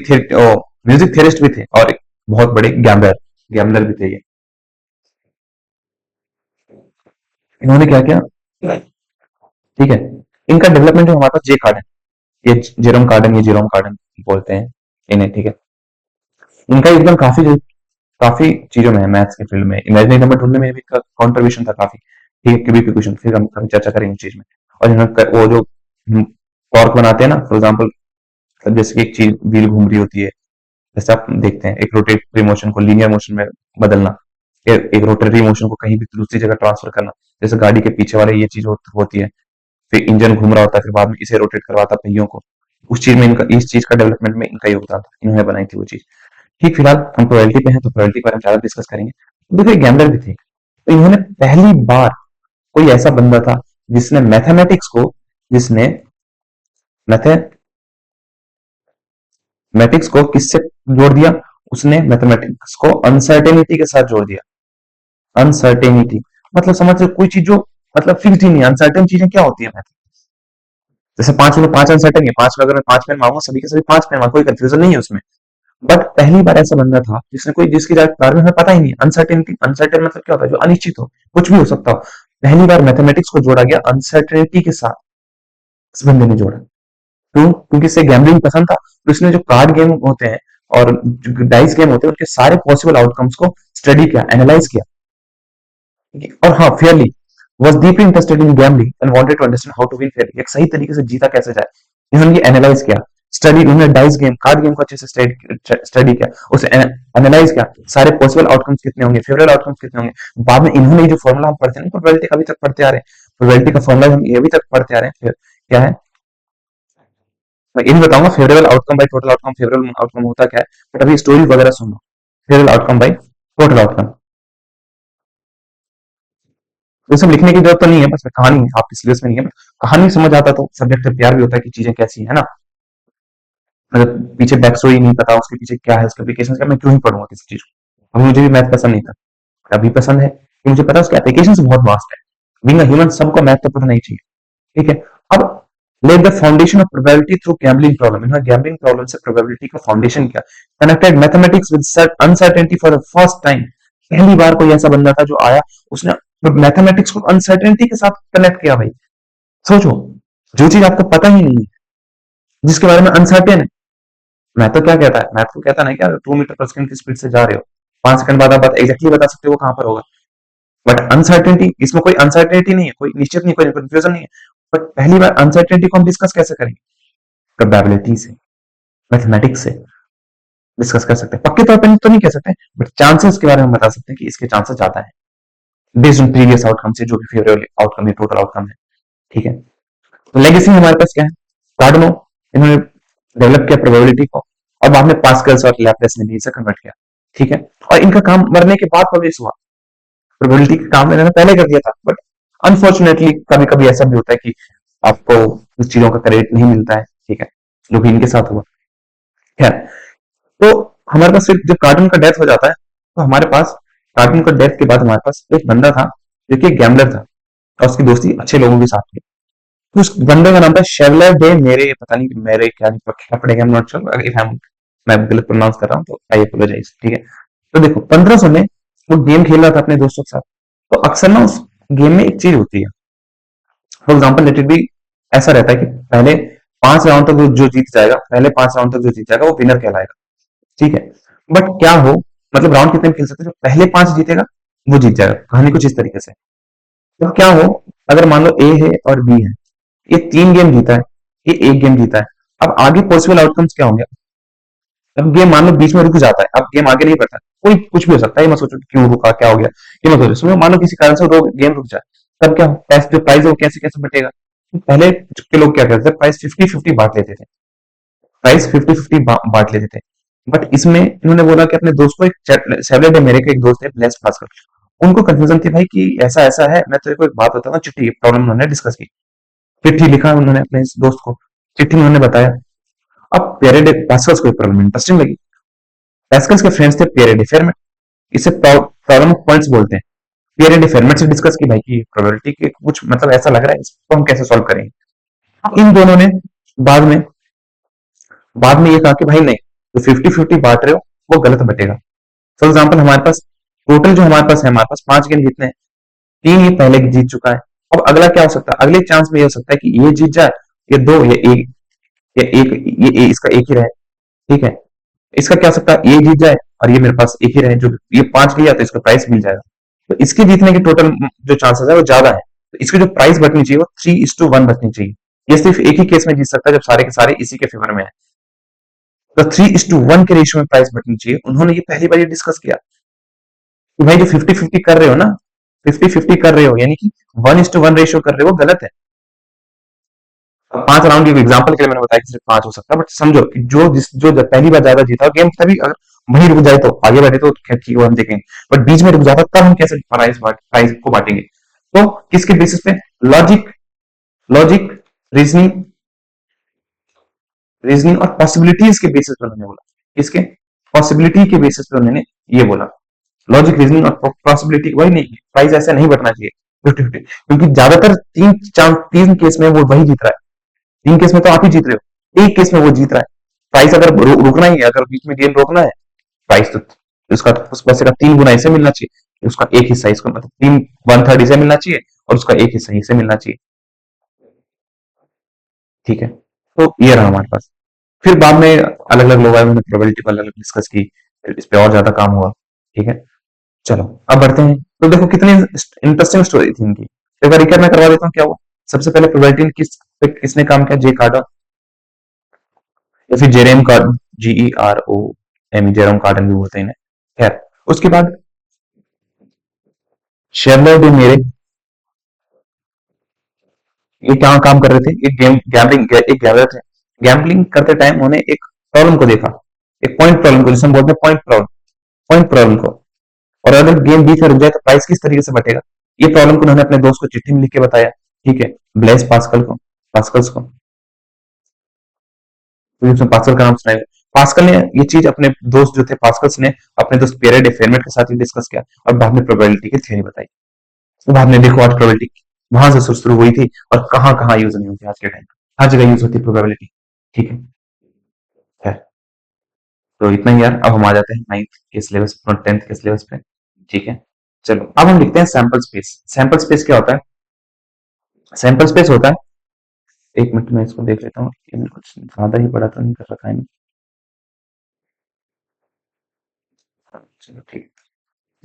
म्यूजिक थियरिस्ट भी थे, और एक बहुत बड़े गैम्बलर गैम्बलर भी थे ये। इन्होंने क्या किया, ठीक है, इनका डेवलपमेंट जो हमारे पास जे कार्डन, ये जेरोम कार्डन, ये जेरोम कार्डन बोलते हैं इन्हें। ठीक है, इनका एकदम काफी चीजों में है, मैथ्स के फील्ड में, इमेजिनरी नंबर ढूंढने में भी कॉन्ट्रीब्यूशन था काफी। ठीक है, क्यूबिक इक्वेशन फिर हम चर्चा करेंगे इस चीज में। और वो जो कॉर्क बनाते हैं ना, फॉर एग्जाम्पल जैसे कि एक चीज व्हील घूम रही होती है, जैसे आप देखते हैं एक रोटेटरी मोशन को लीनियर मोशन में बदलना, एक रोटरी मोशन को कहीं भी दूसरी जगह ट्रांसफर करना, जैसे गाड़ी के पीछे वाले ये चीज होती है, फिर इंजन घूम रहा होता है, फिर बाद में इसे रोटेट करवाता है पहियों को, उस चीज में इनका, इस चीज का डेवलपमेंट में इनका योगदान था, इन्होंने बनाई थी वो चीज। ठीक, फिलहाल हम प्रोबेबिलिटी पे हैं तो प्रोबेबिलिटी पर हम ज्यादा डिस्कस करेंगे। तो देखिए गैम्बलर भी थे, तो इन्होंने पहली बार, कोई ऐसा बंदा था जिसने मैथमेटिक्स को, जिसने मैथमेटिक्स को किससे जोड़ दिया, उसने मैथमेटिक्स को अनसर्टेनिटी के साथ जोड़ दिया। अनसर्टेनिटी मतलब समझ रहे हो? कोई चीज जो मतलब फिक्स्ड ही नहीं, अनसर्टेन चीजें क्या होती है, जैसे पांच में पांच अनसर्टेन है, पांच में अगर मैं पांच पेन मांगूंगा सभी के सभी पांच पेन मांगूंगा, कोई कंफ्यूजन नहीं है उसमें। बट पहली बार ऐसा बंदा था जिसने कोई, जिसके बारे में हमें पता ही नहीं, अनसर्टेनिटी, अनसर्टेन मतलब क्या होता है, जो अनिश्चित हो, कुछ भी हो सकता हो। पहली बार मैथमेटिक्स को जोड़ा गया अनसर्टेनिटी के साथ, इस बंदे ने जोड़ा। क्यों? क्योंकि इसे गैम्बलिंग पसंद था, तो इसने जो कार्ड गेम होते हैं और जो डाइस गेम होते हैं उनके सारे पॉसिबल आउटकम्स को स्टडी किया, एनालाइज किया, और हाँ Fairlie, was deeply interested in gambling and wanted to understand how to win fairly. एक सही तरीके से जीता कैसे जाए, इन्होंने ये एनालाइज किया, स्टडी, उन्होंने डाइस गेम, कार्ड गेम को अच्छे से स्टडी किया, उसे एनालाइज किया, सारे पॉसिबल आउटकम्स कितने होंगे, फेवरेबल आउटकम्स कितने होंगे। बाद में इन्होंने जो फॉर्मूला हम पढ़ते हैं प्रोबेबिलिटी का, अभी तक पढ़ते आ रहे हैं, प्रोबेबिलिटी का फॉर्मूला हम अभी तक पढ़ते आ रहे हैं, फिर क्या है मैं ये नहीं बताऊंगा favourable outcome by total outcome, favourable outcome होता क्या है, बट अभी स्टोरी वगैरह सुनो। Favourable outcome by total outcome, ये सब लिखने की जरूरत तो नहीं है, बस कहानी है, आपकी सिलेबस में नहीं है, बट कहानी समझ आता तो सब्जेक्ट से प्यार भी होता है कि चीजें कैसी है ना। मतलब पीछे बैक स्टोरी नहीं पता, उसके पीछे क्या है, उसके एप्लीकेशन क्या, मैं क्यों ही पढ़ूंगा किसी चीज को। अभी मुझे भी मैथ पसंद नहीं था, अभी पसंद है कि मुझे पता है उसके एप्लीकेशन बहुत वास्ट है। बीइंग अ ह्यूमन सबको मैथ तो पता नहीं चाहिए, ठीक है। अब let the foundation of probability through gambling problem, इन्होंने गैम्बलिंग प्रॉब्लम से प्रोबेबिलिटी का फाउंडेशन किया। Connected mathematics with uncertainty for the first time, पहली बार कोई ऐसा बंदा था जो आया, उसने मैथमेटिक्स को अनसर्टेनिटी के साथ कनेक्ट किया। भाई सोचो, जो चीज आपको पता ही नहीं है, जिसके बारे में अनसर्टेन है, मैथ तो क्या कहता है, मैथ को कहता है ना क्या 2 मीटर पर सेकंड की स्पीड से जा रहे हो, 5 सेकंड बाद आप एग्जैक्टली बता सकते हो वो कहां पर होगा। बट अनसर्टेनिटी, इसमें कोई अनसर्टेनिटी नहीं है, कोई निश्चित नहीं, कोई कंफ्यूजन नहीं है। बट पहली बार अनसर्टेनिटी को हम डिस्कस कैसे करेंगे, प्रोबेबिलिटी से, मैथमेटिक्स से डिस्कस कर सकते हैं। पक्के तौर पर तो नहीं कह सकते, बट चांसेस के बारे में बता सकते हैं कि इसके चांसेस ज्यादा है बेस्ड ऑन प्रीवियस आउटकम से, जो भी फेवरेबल आउटकम है, टोटल आउटकम है, ठीक है। तो लेगेसी हमारे पास क्या है, कार्डनो, इन्होंने डेवलप किया प्रोबेबिलिटी को, और बाद में पास्कल्स और लैपलेस ने भी इसे कन्वर्ट किया, ठीक है। और इनका काम मरने के बाद पब्लिश हुआ, प्रोबेबिलिटी का काम इन्होंने पहले कर दिया था, बट अनफॉर्चुनेटली कभी कभी ऐसा भी होता है कि आपको कुछ चीजों का क्रेडिट नहीं मिलता है, ठीक है, जो भी इनके साथ हुआ। खैर, तो हमारे पास फिर जब कार्टून का डेथ हो जाता है, तो हमारे पास कार्टून का डेथ के बाद हमारे पास एक बंदा था जो कि गैम्बलर था, और उसकी दोस्ती अच्छे लोगों के साथ थी। तो उस बंदे का नाम था शेवलर डे मेरे, पता नहीं मेरे क्या क्या पड़ेगा, नॉट श्योर इफ मैं गलत प्रोनाउंस कर रहा हूँ तो आई अपोलोजाइज, ठीक है। तो देखो 1500 में वो गेम खेल रहा था अपने दोस्तों के साथ, तो अक्सर ना उस गेम में एक चीज होती है, for example let it be, ऐसा रहता है कि पहले 5 राउंड तक जो जीत जाएगा, पहले 5 राउंड तक जो जीत जाएगा वो विनर कहलाएगा, ठीक है। बट क्या हो, मतलब राउंड कितने में खेल सकते हैं, जो पहले 5 जीतेगा वो जीत जाएगा, कहानी कुछ इस तरीके से। तो क्या हो, अगर मान लो ए है और बी है, ये 3 गेम जीता है, ये एक गेम जीता है, अब आगे पॉसिबल आउटकम्स क्या होंगे। अब गेम मान लो बीच में रुक जाता है, अब गेम आगे नहीं बढ़ता, कोई कुछ भी हो सकता है, ये मत सोचो कि क्यों रुका, क्या हो गया, ये मत सोचो। सुनो, मान लो किसी कारण से गेम रुक जाए, तब क्या हो, जो प्राइस है वो कैसे कैसे बटेगा। तो पहले के लोग क्या करते थे, प्राइस 50-50 बांट लेते थे, प्राइस 50-50 बांट लेते थे। बट इसमें इन्होंने बोला कि अपने दोस्त को, एक सेवलेट मेरे के एक दोस्त है ब्लेस भास्कर, उनको कंफ्यूजन थी भाई कि ऐसा ऐसा है, मैं तेरे को एक बात बताता हूँ, चिट्ठी प्रॉब्लम उन्होंने डिस्कस की, चिट्ठी लिखा उन्होंने अपने इस दोस्त को, चिट्ठी में उन्होंने बताया। अब पेरेडे पास्कल्स को प्रॉब्लम इंटरेस्टिंग लगी, पास्कल्स के फ्रेंड्स थे पेरेडे फेरमेट, इसे प्रॉब्लम पॉइंट्स बोलते हैं। पेरेडे फेरमेट से डिस्कस की भाई की प्रोबेबिलिटी के कुछ मतलब ऐसा लग रहा है, इसको हम कैसे सॉल्व करेंगे। इन दोनों ने बाद में बाद में ये कहा कि भाई नहीं, जो 50-50 बांट रहे हो वो गलत बटेगा। फॉर एग्जाम्पल हमारे पास टोटल जो हमारे पास है, हमारे पास 5 गेम जीतने हैं, 3 ये पहले जीत चुका है। अब अगला क्या हो सकता है, अगले चांस में ये हो सकता है कि ये जीत जाए, ये 2 या एक, या एक ये इसका एक ही रहे, ठीक है। इसका क्या हो सकता है, ये जीत जाए और ये मेरे पास एक ही रहे, जो ये 5 गया तो इसका प्राइस मिल जाएगा। तो इसके जीतने के टोटल जो चांसेस है वो ज्यादा है, तो इसकी जो प्राइस बचनी चाहिए वो 3:1 बचनी चाहिए। ये सिर्फ एक ही केस में जीत सकता है जब सारे के सारे इसी के फेवर में है, तो 3:1 के रेशियो में प्राइस बचनी चाहिए। उन्होंने ये पहली बार ये डिस्कस किया कि भाई जो 50-50 कर रहे हो ना, 50-50 कर रहे हो यानी कि 1:1 रेशियो कर रहे हो, गलत है। 5 राउंड की एग्जांपल के लिए मैंने बताया कि सिर्फ 5 हो सकता है, बट समझो कि जो पहली बार ज्यादा जीता गेम, तभी अगर वहीं रुक जाए तो आगे बढ़े तो खैर ठीक है, हम देखेंगे। बट बीच में रुक जाता तब हम कैसे प्राइस को बांटेंगे, तो किसके बेसिस पे, लॉजिक, लॉजिक, रीजनिंग, रीजनिंग और पॉसिबिलिटीज के बेसिस पे उन्होंने बोला, किसके, पॉसिबिलिटी के बेसिस पे उन्होंने ये बोला। लॉजिक, रीजनिंग और पॉसिबिलिटी, वही नहीं, प्राइस ऐसा नहीं बढ़ना चाहिए 50-50, क्योंकि ज्यादातर 3 केस में वो वही जीत रहा है, 3 केस में तो आप ही जीत रहे हो, एक केस में वो जीत रहा है। प्राइस अगर रुकना ही है, अगर बीच में गेम रोकना है, प्राइस तो उसका उस पैसे का 3 गुना इसे मिलना चाहिए, उसका एक हिस्सा इसको, मतलब 1/3 इसे मिलना चाहिए और उसका एक हिस्सा इसे मिलना चाहिए, ठीक है। तो ये रहा हमारे पास। फिर बाद में अलग अलग लोग आए, उन्होंने प्रोबेबिलिटी पर अलग अलग डिस्कस की, फिर इस पे और ज्यादा काम हुआ, ठीक है। चलो अब बढ़ते हैं, तो देखो कितनी इंटरेस्टिंग स्टोरी थी इनकी। एक बार रिकैप मैं करवा देता हूँ क्या हुआ। सबसे पहले प्रोबेबिलिटी किसने काम किया, जे कार्डन या फिर जेरेम कार्डन, GEROM, जेरोम कार्डन भी बोलते हैं इन्हें। खैर, उसके बाद शेरलॉक डे मेरे, ये क्या काम कर रहे थे, एक गैम्बलिंग एक गैमलर थे। गैम्बलिंग करते टाइम उन्हें एक प्रॉब्लम को देखा, एक पॉइंट प्रॉब्लम को, जिसे हम बोलते हैं पॉइंट प्रॉब्लम को। और अगर गेम बीच में रुक जाए तो प्राइस किस तरीके से बटेगा, ये प्रॉब्लम को उन्होंने अपने दोस्त को चिट्ठी में लिख के बताया। ठीक है, ब्लेस पास्कल्स को, तो उसने पास्कल का नाम सुना है। पास्कल ने ये चीज अपने दोस्त जो थे पास्कल्स ने अपने दोस्त पियरे डे फेरमेट के साथ ही डिस्कस किया और बाद में प्रोबेबिलिटी की थ्योरी बताई। तो बाद में देखो आज प्रोबेबिलिटी वहां से शुरू हुई थी और कहाँ कहाँ यूज नहीं होती आज के टाइम, हर जगह यूज होती है प्रोबेबिलिटी। ठीक है, तो इतना ही यार। अब हम आ जाते हैं 9th के सिलेबस पर, 10th के सिलेबस पे। ठीक है, चलो अब हम लिखते हैं सैंपल स्पेस। सैंपल स्पेस क्या होता है, सैंपल स्पेस होता है, एक मिनट में इसको देख लेता हूँ, कुछ ज्यादा ही बड़ा तो नहीं कर रखा है। चलो ठीक,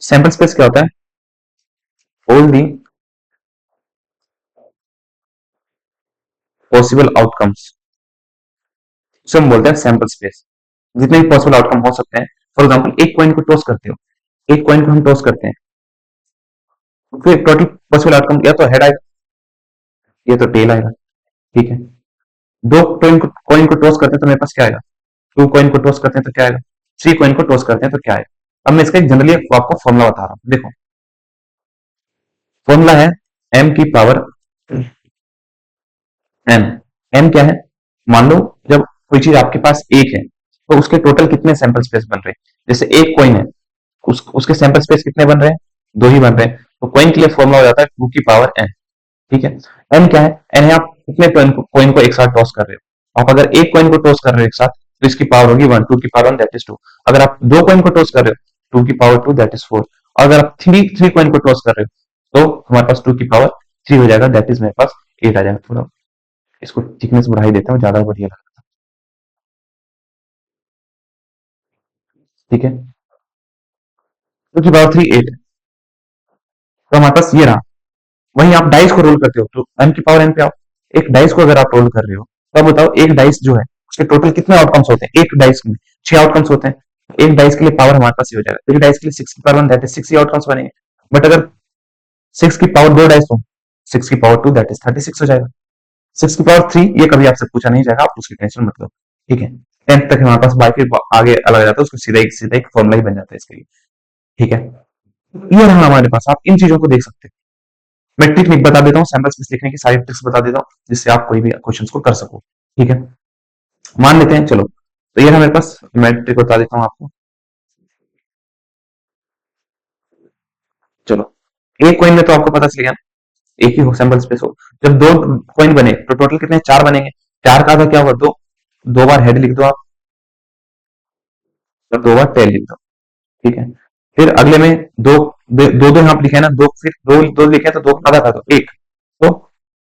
सैंपल स्पेस क्या होता है, ऑल दी पॉसिबल आउटकम्स, उसे हम बोलते हैं सैंपल स्पेस। जितने भी पॉसिबल आउटकम हो सकते हैं, फॉर एग्जाम्पल एक कॉइन को टॉस करते हो, एक कॉइन को हम टॉस करते हैं, तो फिर टोटल पॉसिबल आउटकम या तो हेड आएगा या तो टेल आएगा। ठीक है, दो कॉइन को टॉस करते हैं तो मेरे पास क्या आएगा, टू कॉइन को टॉस करते हैं तो क्या आएगा, थ्री कॉइन को टॉस करते हैं तो क्या आएगा। अब मैं इसका एक जनरली आपको फॉर्मूला बता रहा हूँ, देखो फॉर्मूला है m की पावर m। m क्या है, मान लो जब कोई चीज आपके पास एक है तो उसके टोटल कितने सैंपल स्पेस बन रहे हैं। जैसे एक कॉइन है, उसके सैंपल स्पेस कितने बन रहे हैं, दो ही बन रहे हैं, तो कॉइन के लिए फॉर्मूला हो जाता है 2 की पावर n। ठीक है, n क्या है, n है आप कितने कॉइन को एक साथ टॉस कर रहे हो। आप अगर एक कॉइन को टॉस कर रहे हो एक साथ तो इसकी पावर होगी 1, 2 की पावर 1 दैट इज 2। अगर आप दो कॉइन को टॉस कर रहे हो 2 की पावर 2 दैट इज 4। अगर आप थ्री कॉइन को टॉस कर रहे हो तो हमारे पास 2 की पावर 3 हो जाएगा, दैट इज मेरे पास 8 आ जाएगा। थोड़ा इसको थिकनेस बढ़ा ही देता हूँ, ज्यादा बढ़िया लगता है। ठीक है, 2 की पावर 3 8, तो हमारे पास ये रहा। वहीं आप डाइस को रोल करते हो तो एन की पावर एन पे आओ, एक डाइस को अगर आप रोल कर रहे हो तो अब बताओ एक डाइस जो है उसके टोटल कितने आउटकम्स होते हैं, एक डाइस में 6 आउटकम्स होते हैं। एक डाइस के लिए पावर हमारे पास ये हो जाएगा, एक डाइस के लिए 6 की power 1 that is 6 he outcomes बनेंगे। बट अगर 6 की पावर 2 डाइस हो, 6 की पावर 2 दैट इज 36 हो जाएगा। 6 की पावर 3 ये कभी आपसे पूछा नहीं जाएगा, आप उसकी टेंशन मत लो। ठीक है, 10th तक हमारे पास बाकी आगे अलग जाता है, उसको सीधा एक फॉर्मुला ही बन जाता है इसके लिए। ठीक है, ये रहा हमारे पास, आप इन चीजों को देख सकते हैं। मैं ट्रिक लिख बता देता हूँ, सैंपल स्पेस लिखने की सारी ट्रिक्स बता देता हूँ जिससे आप कोई भी क्वेश्चंस को कर सको। ठीक है, मान लेते हैं, चलो तो ये है मेरे पास, मैं ट्रिक बता देता हूँ आपको। चलो, एक कॉइन में तो आपको पता चल गया एक ही हो सैंपल स्पेस हो। जब दो कॉइन बने तो टोटल कितने, चार बनेंगे। चार का आधा क्या होगा, दो, दो बार हेड लिख दो आप, और दो बार टेल लिख दो। ठीक है, फिर अगले में दो दो दो, दो यहाँ पे लिखे हैं ना, दो फिर दो दो लिखे हैं तो दो का आधा कर दो एक, तो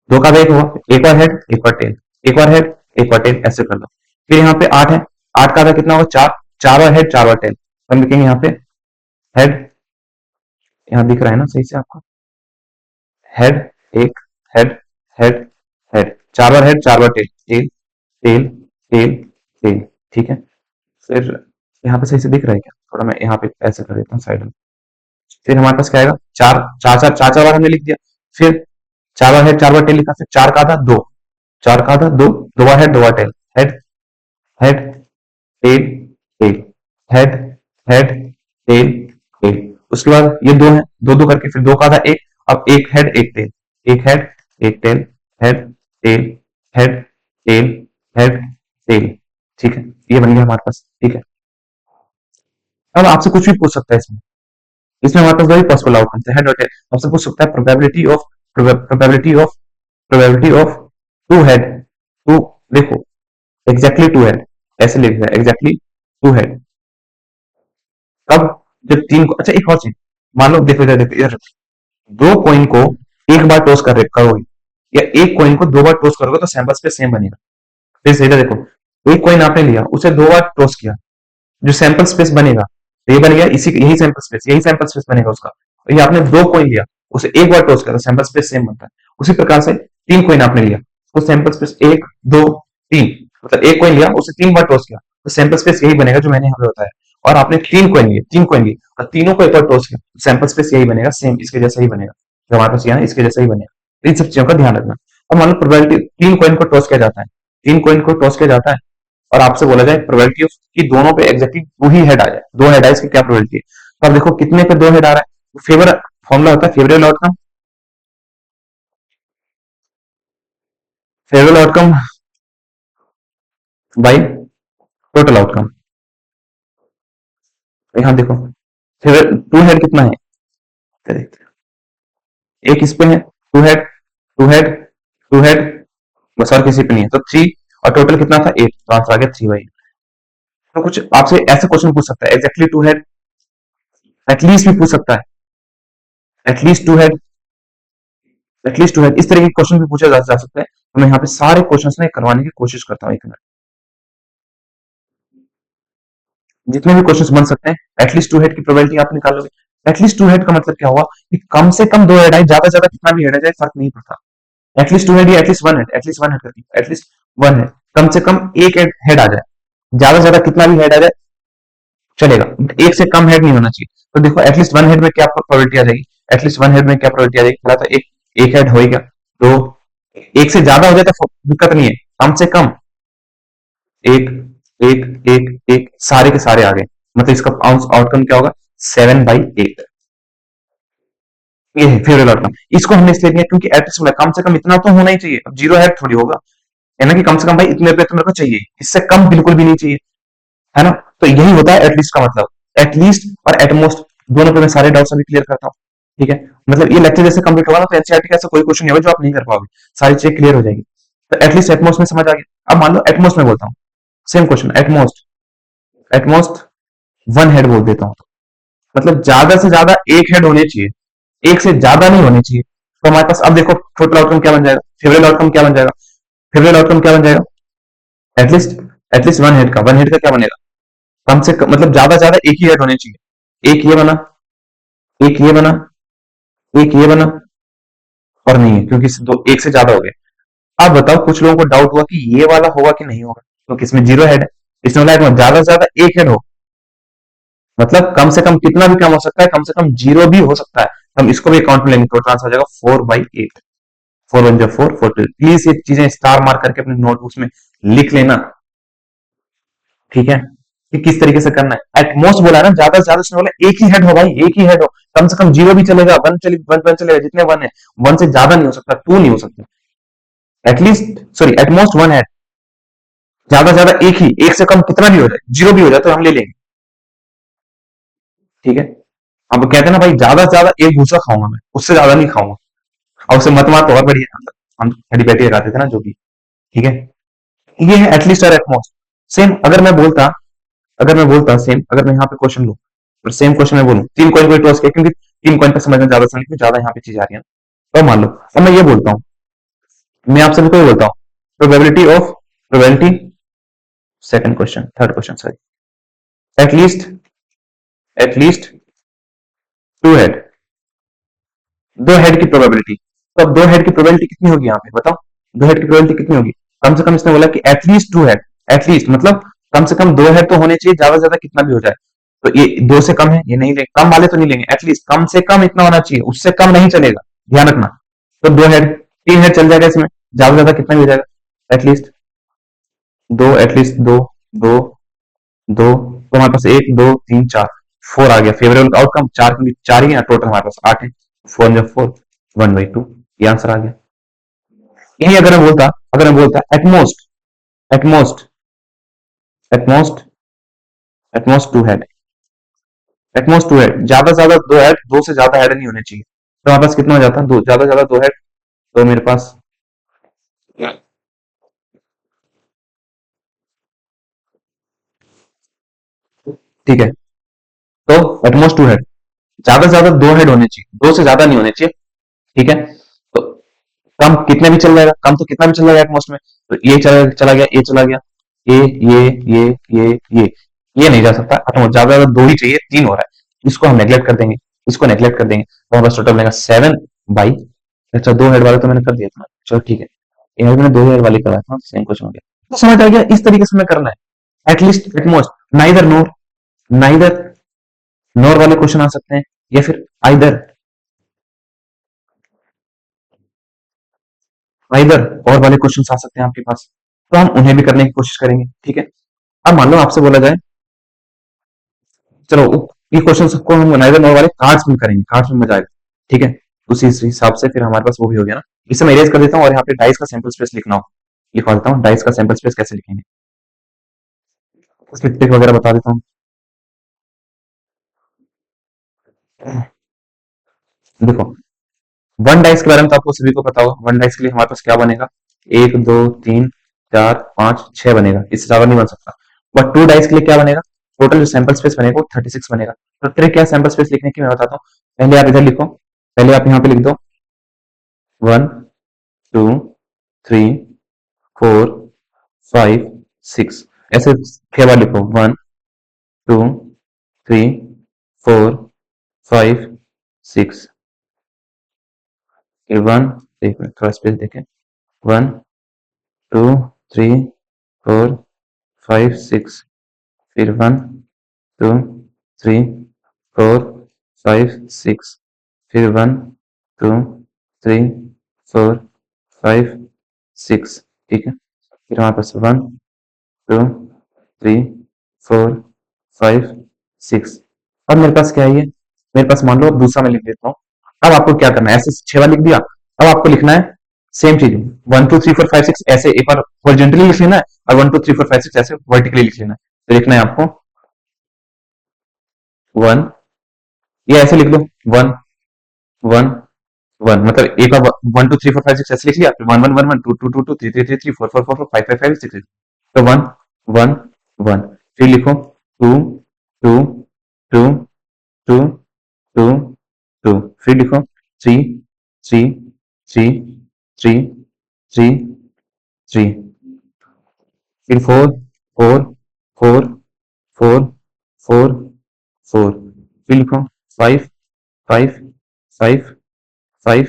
दो का आधा एक होगा, एक बार हेड एक बार टेल, एक बार हेड एक बार टेल, ऐसे कर दो। फिर यहाँ पे आठ है, आठ का आधा कितना होगा, चार, चार बार हेड चार बार टेल, हम लिखेंगे यहाँ पे हेड, यहाँ दिख रहा है ना सही से आपको, हेड एक, हेड हेड हेड, चार बार हेड चार बार tail, tail tail tail tail. ठीक है, फिर यहाँ पे सही से दिख रहा है क्या, थोड़ा मैं यहाँ पे ऐसे कर देता हूँ साइड में। फिर हमारे पास क्या आएगा, चार चार बार हमने लिख दिया। फिर चार बार हेड चार बार टेल लिखा, फिर चार का आधा दो, चार का आधा दो, दो बार हेड दो बार tail, head head tail tail, head head tail tail. उसके बाद ये दो है, दो दो करके फिर दो का आधा एक, अब एक हेड एक टेल, एक हेड एक tail, head tail head tail head tail. ठीक है, ये बन गया हमारे पास। ठीक है, अब आपसे कुछ भी पूछ सकता है इसमें, इसमें हमारे पास वही पॉसिबल आउटकम है, हेड और टेल। आपसे पूछ सकता है probability of two head, two, देखो एग्जैक्टली टू हेड, ऐसे लिख रहा है एग्जैक्टली टू हेड। कब, जब तीन को, अच्छा एक और चीज, मान लो देखो इधर देखो इधर, दो कॉइन को एक बार टॉस कर करोगे या एक कॉइन को दो बार टॉस करोगे तो सैंपल स्पेस सेम बनेगा। फिर से इधर देखो, एक कॉइन आपने लिया उसे दो बार टॉस किया, जो सैंपल स्पेस बनेगा तो ये बन गया, इसी यही सैंपल स्पेस बनेगा उसका। और ये आपने दो कॉइन लिया, उसे एक बार टॉस किया तो सैंपल स्पेस सेम बनता है। उसी प्रकार से तीन कॉइन आपने लिया तो सैंपल स्पेस एक दो तीन, मतलब एक कॉइन लिया उसे तीन बार टॉस किया तो सैंपल स्पेस यही बनेगा जो मैंने यहाँ पे बताया। और आपने तीन कॉइन लिए और तीनों को एक बार टॉस किया तो सैंपल स्पेस यही बनेगा, सेम इसके जैसा ही बनेगा जो हमारे पास यहाँ है, इसके जैसा ही बनेगा। इन सब चीजों का ध्यान रखना। अब मान लो प्रोबेबिलिटी तीन कॉइन को टॉस किया जाता है, तीन कॉइन को टॉस किया जाता है और आपसे बोला जाए प्रोबेबिलिटी ऑफ कि दोनों पे एग्जैक्टली दो ही हेड आ जाए, दो हेड आए इसकी क्या प्रोबेबिलिटी है। तो आप देखो कितने पे दो हेड आ रहा है, फेवर फॉर्मूला होता है favourable outcome, favourable outcome by total outcome. यहाँ देखो फेवर टू हेड कितना है, एक इस पे है two head, two head, two head, बस और किसी पे नहीं है तो थ्री, और टोटल कितना था एट, तो आंसर आ गया थ्री बाई। तो कुछ आपसे ऐसे क्वेश्चन पूछ सकता है एग्जैक्टली टू हेड, एटलीस्ट भी पूछ सकता है, at least to head, at least to head, इस तरह के क्वेश्चन भी पूछा जा सकता है। तो मैं यहाँ पे सारे क्वेश्चंस ना करवाने की कोशिश करता हूँ एक मिनट, जितने भी क्वेश्चंस बन सकते हैं एटलीस्ट टू हेड की प्रोबेबिलिटी आप निकालोगे। एटलीस्ट टू हेड का मतलब क्या हुआ कि कम से कम दो हेड आए, ज्यादा ज्यादा कितना भी हेड आ जाए फर्क नहीं पड़ता। एटलीस्ट टू हेड या at least one head, at least one head करती है, एटलीस्ट वन हेड, कम से कम एक हेड आ जाए, ज्यादा ज्यादा कितना भी हेड आ जाए चलेगा, एक से कम हेड नहीं होना चाहिए। तो देखो एटलीस्ट वन हेड में क्या प्रोबेबिलिटी आ जाएगी, एटलीस्ट वन हेड में क्या प्रोबेबिलिटी आ जाएगी, पहला तो एक हेड होएगा, तो एक से ज्यादा हो जाए तो दिक्कत नहीं है, कम से कम एक एक एक एक सारे के सारे आ गए, मतलब इसका आउटकम क्या होगा, सेवन बाई एट। ये है फेवरेबल आउटकम। इसको हमने इसलिए दिया क्योंकि एटलीस्ट में कम से कम इतना तो होना ही चाहिए, अब जीरो हेड थोड़ी होगा, है ना, कि कम से कम भाई इतने रुपए तो मेरे को चाहिए, इससे कम बिल्कुल भी नहीं चाहिए, है ना। तो यही होता है एटलीस्ट का मतलब, एटलीस्ट और एटमोस्ट दोनों पे मैं सारे डाउट्स अभी क्लियर करता हूँ। ठीक है, मतलब ये लेक्चर जैसे कंप्लीट होगा ना तो एनसीईआरटी का ऐसा कोई क्वेश्चन नहीं होगा जो आप नहीं कर पाओगे, सारी चीजें क्लियर हो जाएगी। तो एटलीस्ट एटमोस्ट में समझ आ गया। अब मान लो एटमोस्ट में बोलता हूँ, same question at most, at most one head बोल देता हूँ, मतलब ज्यादा से ज्यादा एक हेड होने चाहिए, एक से ज्यादा नहीं होने चाहिए। तो हमारे पास अब देखो टोटल आउटकम क्या बन जाएगा, फेवरेबल आउटकम क्या बन जाएगा, फेवरेबल आउटकम क्या बन जाएगा, एटलीस्ट, एटलीस्ट वन हेड का क्या बनेगा, कम से कम मतलब ज्यादा ज्यादा एक ही हेड होने चाहिए, एक ये बना, एक ये बना, एक ये बना, और नहीं है क्योंकि दो एक से ज्यादा हो गए। अब बताओ कुछ लोगों को डाउट हुआ कि ये वाला होगा कि नहीं होगा, क्योंकि इसमें जीरो हेड है, इसमें बोला ज्यादा से ज्यादा एक हेड हो, मतलब कम से कम कितना भी कम हो सकता है, कम से कम जीरो भी हो सकता है, हम इसको भी अकाउंट में लेंगे तो आंसर आ जाएगा four by eight, four one जो फोर, फोर टू। प्लीज ये चीजें स्टार मार्क करके अपने नोटबुक्स में लिख लेना, ठीक है, कि किस तरीके से करना है। एटमोस्ट बोला ना, ज्यादा से ज्यादा उसने बोला एक ही हेड हो भाई, एक ही हेड हो, कम से कम जीरो भी चलेगा, वन चलेगा, जितने वन है, वन से ज्यादा नहीं हो सकता, टू नहीं हो सकता, at least sorry at most one head, ज्यादा से ज्यादा एक ही, एक से कम कितना भी हो जाए, जीरो भी हो जाए तो हम ले लेंगे, ठीक है। अब कहते हैं ना भाई ज्यादा से ज्यादा एक भूसा खाऊंगा मैं, उससे ज्यादा नहीं खाऊंगा, और उससे मत मार तो और बढ़िया, मतलब हम खड़ी बैठी लगाते थे ना जो भी, ठीक है। ये है एटलीस्ट और एटमोस्ट। सेम अगर मैं बोलता, अगर मैं बोलता सेम, अगर मैं यहाँ पे क्वेश्चन लू और सेम क्वेश्चन में बोलूं तीन कॉइन को टॉस किया, क्योंकि तीन कॉइन पे समझना ज्यादा आसान है, क्योंकि ज्यादा यहाँ पे चीज आ रही है। तो मान लो अब मैं ये बोलता हूँ, मैं आपसे भी कोई बोलता हूँ probability of, probability, second question, third question sorry, at least, at least to head, दो हेड की प्रोबेबिलिटी। तो अब दो हेड की प्रोबेबिलिटी कितनी होगी यहाँ पे बताओ, दो हेड की प्रोबेबिलिटी कितनी होगी, कम से कम इसने बोला कि एटलीस्ट टू हेड, एटलीस्ट मतलब कम से कम दो हेड तो होने चाहिए, ज्यादा से ज्यादा कितना भी हो जाए। तो ये दो से कम है, ये नहीं लेंगे, कम वाले तो नहीं लेंगे, एटलीस्ट कम से कम इतना होना चाहिए, उससे कम नहीं चलेगा, ध्यान रखना। तो दो हेड, तीन हेड चल जाएगा इसमें, ज्यादा से ज्यादा कितना भी हो जाएगा, एटलीस्ट दो, एटलीस्ट दो, दो, दो, तो हमारे पास एक दो तीन चार, फोर आ गया फेवरेबल आउटकम, चार चार ही है टोटल हमारे पास आठ है, फोर जब फोर, वन बाई टू, ये आंसर आ गया। यही अगर मैं बोलता, अगर मैं बोलता at most, at most, at most, at most two head, at most two head, ज्यादा से ज्यादा दो हेड, दो से ज्यादा हेड नहीं होने चाहिए, तो हमारे पास कितना हो जाता है, दो, ज्यादा से ज्यादा दो हेड, तो मेरे पास, ठीक है, तो एटमोस्ट टू हेड, ज्यादा से ज्यादा दो हेड होने चाहिए, दो से ज्यादा नहीं होने चाहिए, ठीक है। तो कम कितने भी चल जाएगा, कम तो कितना भी चल जाएगा एटमोस्ट में, तो ये चला गया, ये चला गया, ये ये ये नहीं जा सकता, एटमोस्ट ज्यादा ज्यादा दो ही चाहिए, तीन हो रहा है, इसको हम नेग्लेक्ट कर देंगे। इसको नेग्लेक्ट कर देंगे तो हमारे पास टोटल बनेगा 7 बाई, अच्छा 2 हेड वाला तो मैंने कर दिया था, चलो ठीक है, यहाँ भी मैंने 2 हेड वाली करवाया था, सेम क्वेश्चन हो गया। तो समझ आ गया, इस तरीके से हमें करना है, एटलीस्ट एटमोस्ट, नाइदर नोर, नाइदर नोर वाले क्वेश्चन आ सकते हैं, या फिर आइदर, आइदर और वाले क्वेश्चन आ सकते हैं आपके पास, तो हम उन्हें भी करने की कोशिश करेंगे, ठीक है। अब मान लो आपसे बोला जाए, चलो ये क्वेश्चन सबको हम नाइदर नोर वाले कार्ड्स में करेंगे, कार्ड्स में मजा आएगा, ठीक है। उसी हिसाब से फिर हमारे पास वो भी हो गया ना, इसे मैं इरेज कर देता हूँ और यहाँ पे डाइस का सैंपल स्पेस लिखना हो, लिखवा देता हूँ, डाइस का सैंपल स्पेस कैसे लिखेंगे, उसकी ट्रिक वगैरह बता देता हूँ। देखो, वन डाइस के बारे में तो आपको सभी को पता होगा, वन डाइस के लिए हमारे पास क्या बनेगा, 1 2 3 4 5 6 बनेगा, इससे ज्यादा नहीं बन सकता। बट टू डाइस के लिए क्या बनेगा, टोटल जो सैंपल स्पेस बनेगा वो 36 बनेगा। तो ट्रिक क्या सैंपल स्पेस लिखने की मैं बताता हूँ, पहले आप इधर लिखो, पहले आप यहाँ पे लिख दो 1 2 3 4 5 6, ऐसे 6 बार लिखो, 1 2 3 4 5 6, फिर 1, एक मिनट थोड़ा स्पेस देखें, 1 2 3 4 5 6, फिर 1 2 3 4 5 6, फिर 1 2 3 4 5 6, ठीक है। फिर हमारे पास 1 2 3 4 5 6, अब मेरे पास क्या है, ये मेरे पास मान लो दूसरा मैं लिख देता हूँ। अब आपको क्या करना है, ऐसे 6 बार लिख दिया, अब आपको लिखना है सेम चीज, 1 2 3 4 5 6 ऐसे एक बार हॉरिजॉन्टली लिख लेना है, और 1 2 3 4 5 6 ऐसे वर्टिकली लिख लेना है। तो लिखना है आपको 1, ये ऐसे लिख दो, 1 1 1, मतलब एक बार 1 2 3 4 5 6 ऐसे लिख लिया, फिर 1 1 1 1 2 2 2 3 3 3 3 4 4 4 5 5 5 6 6, तो 1 1 1, फिर लिखो 2 2 2 2 2, फिर लिखो 3 3 3 3 3 3, फिर 4 4 4 4 4, फिर लिखो 5 5 5 5,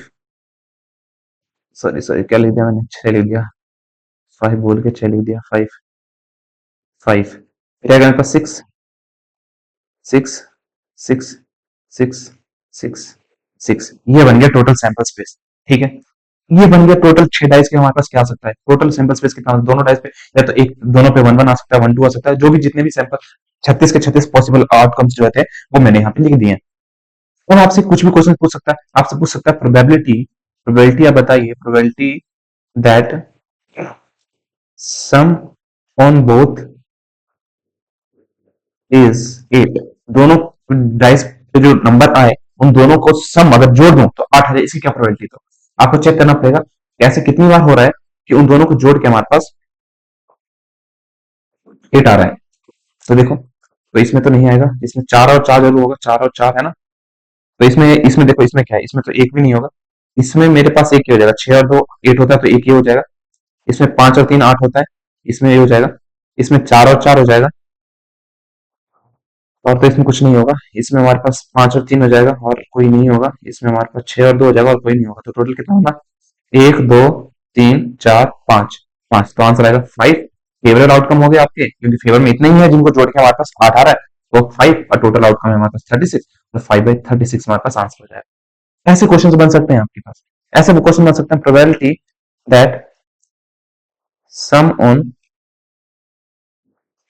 सॉरी सॉरी क्या लिख दिया मैंने, 6 लिख दिया, 5 बोल के 6 लिख दिया, 5 5, फिर आएगा मेरे पास 6 6 6 6 6 6, ये बन गया टोटल सैंपल स्पेस, ठीक है। ये बन गया टोटल 6 डाइस के हमारे पास क्या आ सकता है, टोटल सैंपल स्पेस कितना, दोनों डाइस पे या तो एक, दोनों पे 1 1 आ सकता है, 1 2 आ सकता है, जो भी जितने भी सैंपल 36 के 36 पॉसिबल आउटकम्स जो रहते हैं वो मैंने यहाँ पे लिख दिए हैं। और आपसे कुछ भी क्वेश्चन पूछ सकता है, आपसे पूछ सकता है प्रोबेबिलिटी, प्रोबेबिलिटी आप बताइए, probability that sum on both is 8, दोनों डाइस पे जो नंबर आए उन दोनों को सम अगर जोड़ दूं तो 8 आ जाए, इसकी क्या प्रोबेबिलिटी, तो आपको चेक करना पड़ेगा कैसे कितनी बार हो रहा है कि उन दोनों को जोड़ के हमारे पास 8 आ रहा है। तो देखो, तो इसमें तो नहीं आएगा, इसमें 4 और 4 जरूर होगा, 4 और 4 है ना, तो इसमें इसमें देखो इसमें क्या है, इसमें तो एक भी नहीं होगा, इसमें मेरे पास एक ही हो जाएगा, 6 और 2 8 होता है तो एक ही हो जाएगा, इसमें 5 और 3 8 होता है, इसमें ये हो जाएगा, इसमें 4 और 4 हो जाएगा, और तो इसमें कुछ नहीं होगा, इसमें हमारे पास 5 और 3 हो जाएगा और कोई नहीं होगा, इसमें हमारे पास 6 और 2 हो जाएगा और कोई नहीं होगा, तो टोटल कितना होगा, 1 2 3 4 5, 5, तो आंसर आएगा 5। फेवरेट आउटकम हो गया आपके, क्योंकि फेवर में इतने ही है जिनको जोड़ के हमारे पास 8 आ रहा है, तो 5, और टोटल आउटकम है हमारे पास 36, तो 5/36 हमारे पास आंसर हो जाएगा। ऐसे क्वेश्चन बन सकते हैं आपके पास, ऐसे क्वेश्चन बन सकते हैं, probability that sum on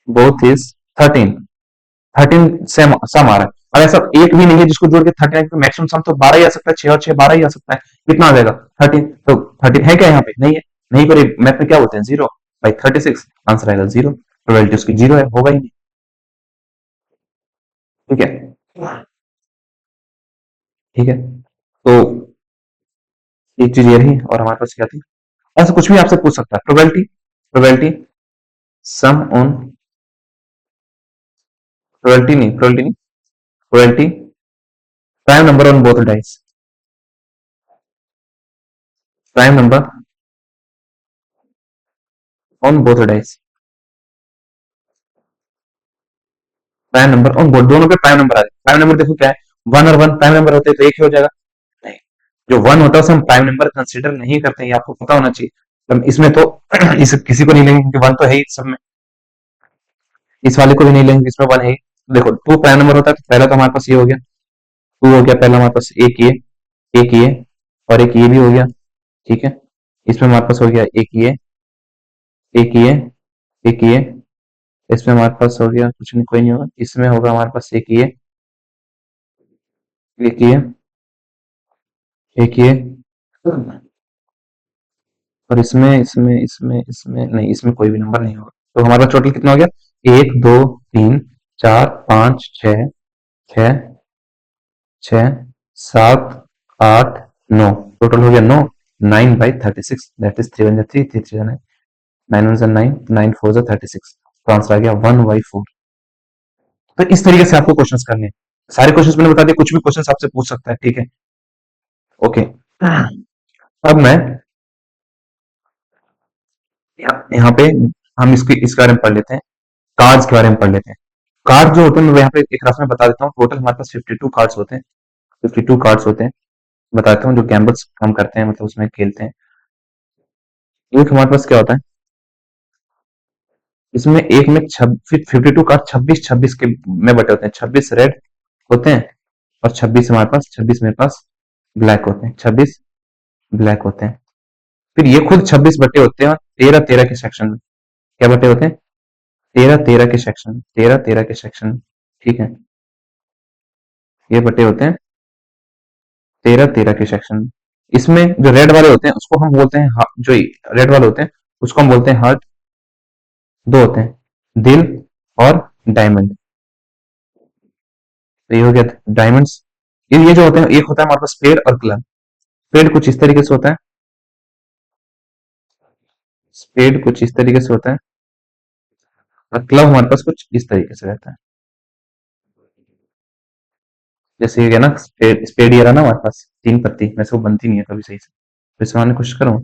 both is 13, 13 same sum आ रहा है, और ऐसा एक भी नहीं है जिसको जोड़ के 13, तो मैक्सिमम सम तो 12 ही आ सकता है, 6 और 6 12 ही आ सकता है, कितना आ जाएगा 13, तो 13 है क्या यहाँ पे, नहीं है, नहीं पर मैथ में क्या बोलते हैं, 0/36, आंसर आएगा 0, प्रोबेबिलिटी उसकी 0 है, होगा ही नहीं, ठीक है, ठीक है। तो एक चीज ये रही, और हमारे पास क्या थी, ऐसा कुछ भी आपसे पूछ सकता है, probability, probability sum on, probability prime number on both dice, prime number on both dice, prime number on both, दोनों पे प्राइम नंबर आ जाए, प्राइम नंबर देखो क्या है, वन और वन प्राइम नंबर होते हैं तो एक ही हो जाएगा। नहीं, जो वन होता है उसे हम प्राइम नंबर कंसिडर नहीं करते हैं, ये आपको पता होना चाहिए। तो इसमें तो इस किसी को नहीं लेंगे क्योंकि वन तो है ही सब में। इस वाले को भी नहीं लेंगे, इसमें वन है ही। देखो टू प्राइम नंबर होता है तो पहला तो हमारे पास ये हो गया, टू हो गया पहला हमारे पास, एक ये और एक ये भी हो गया। ठीक है, इसमें हमारे पास हो गया एक ये, एक ये, एक ये, इसमें हमारे पास हो गया कुछ नहीं, कोई नहीं होगा। इसमें होगा हमारे पास एक ये, एक ये, एक ये, और इसमें इसमें इसमें इसमें नहीं, इसमें कोई भी नंबर नहीं होगा। तो हमारा टोटल कितना हो गया, एक दो तीन चार पाँच छः, छः छः सात आठ नौ, टोटल हो गया नौ। 9/36, दैट इज 3 1 3, 3 3 9, 9 1 9, 9 4 36। तो आंसर आ गया 1/4। तो इस तरीके से आपको क्वेश्चंस करने हैं। सारे क्वेश्चंस मैंने बता दिए, कुछ भी क्वेश्चंस आपसे पूछ सकता है। ठीक है, ओके। अब मैं यहाँ पे हम इसके बारे में पढ़ लेते हैं, कार्ड्स के बारे में पढ़ लेते हैं। कार्ड जो होते हैं मैं यहाँ पे एक रफ में बता देता हूँ। टोटल हमारे पास 52 कार्ड्स होते हैं, 52 कार्ड्स होते हैं। बताता हूँ जो गैम्बल्स हम करते हैं, मतलब उसमें खेलते हैं। एक हमारे पास क्या होता है, इसमें एक में 52 कार्ड 26 26 के में बटे होते हैं। 26 रेड होते हैं और 26 हमारे पास, 26 मेरे पास ब्लैक होते हैं, 26 ब्लैक होते हैं। फिर ये खुद 26 बटे होते हैं और 13 13 के सेक्शन में। क्या बटे होते हैं, 13 13 के सेक्शन में, 13 13 के सेक्शन में। ठीक है, ये बटे होते हैं 13 13 के सेक्शन में। इसमें जो रेड वाले होते हैं उसको हम बोलते हैं जो रेड वाले होते हैं उसको हम बोलते हैं हार्ट। दो होते हैं, दिल और डायमंड। तो ये हो गया डायमंड्स। ये जो होते हैं, एक होता है हमारे पास स्पेड और क्लब। स्पेड कुछ इस तरीके से होता है, स्पेड कुछ इस तरीके से होता है और क्लब हमारे पास कुछ इस तरीके से रहता है। जैसे ये ना स्पेड, स्पेड ये रहा ना हमारे पास 3 पत्ती, वैसे वो बनती नहीं है कभी सही से। तो इसे बनाने की कोशिश करूँ,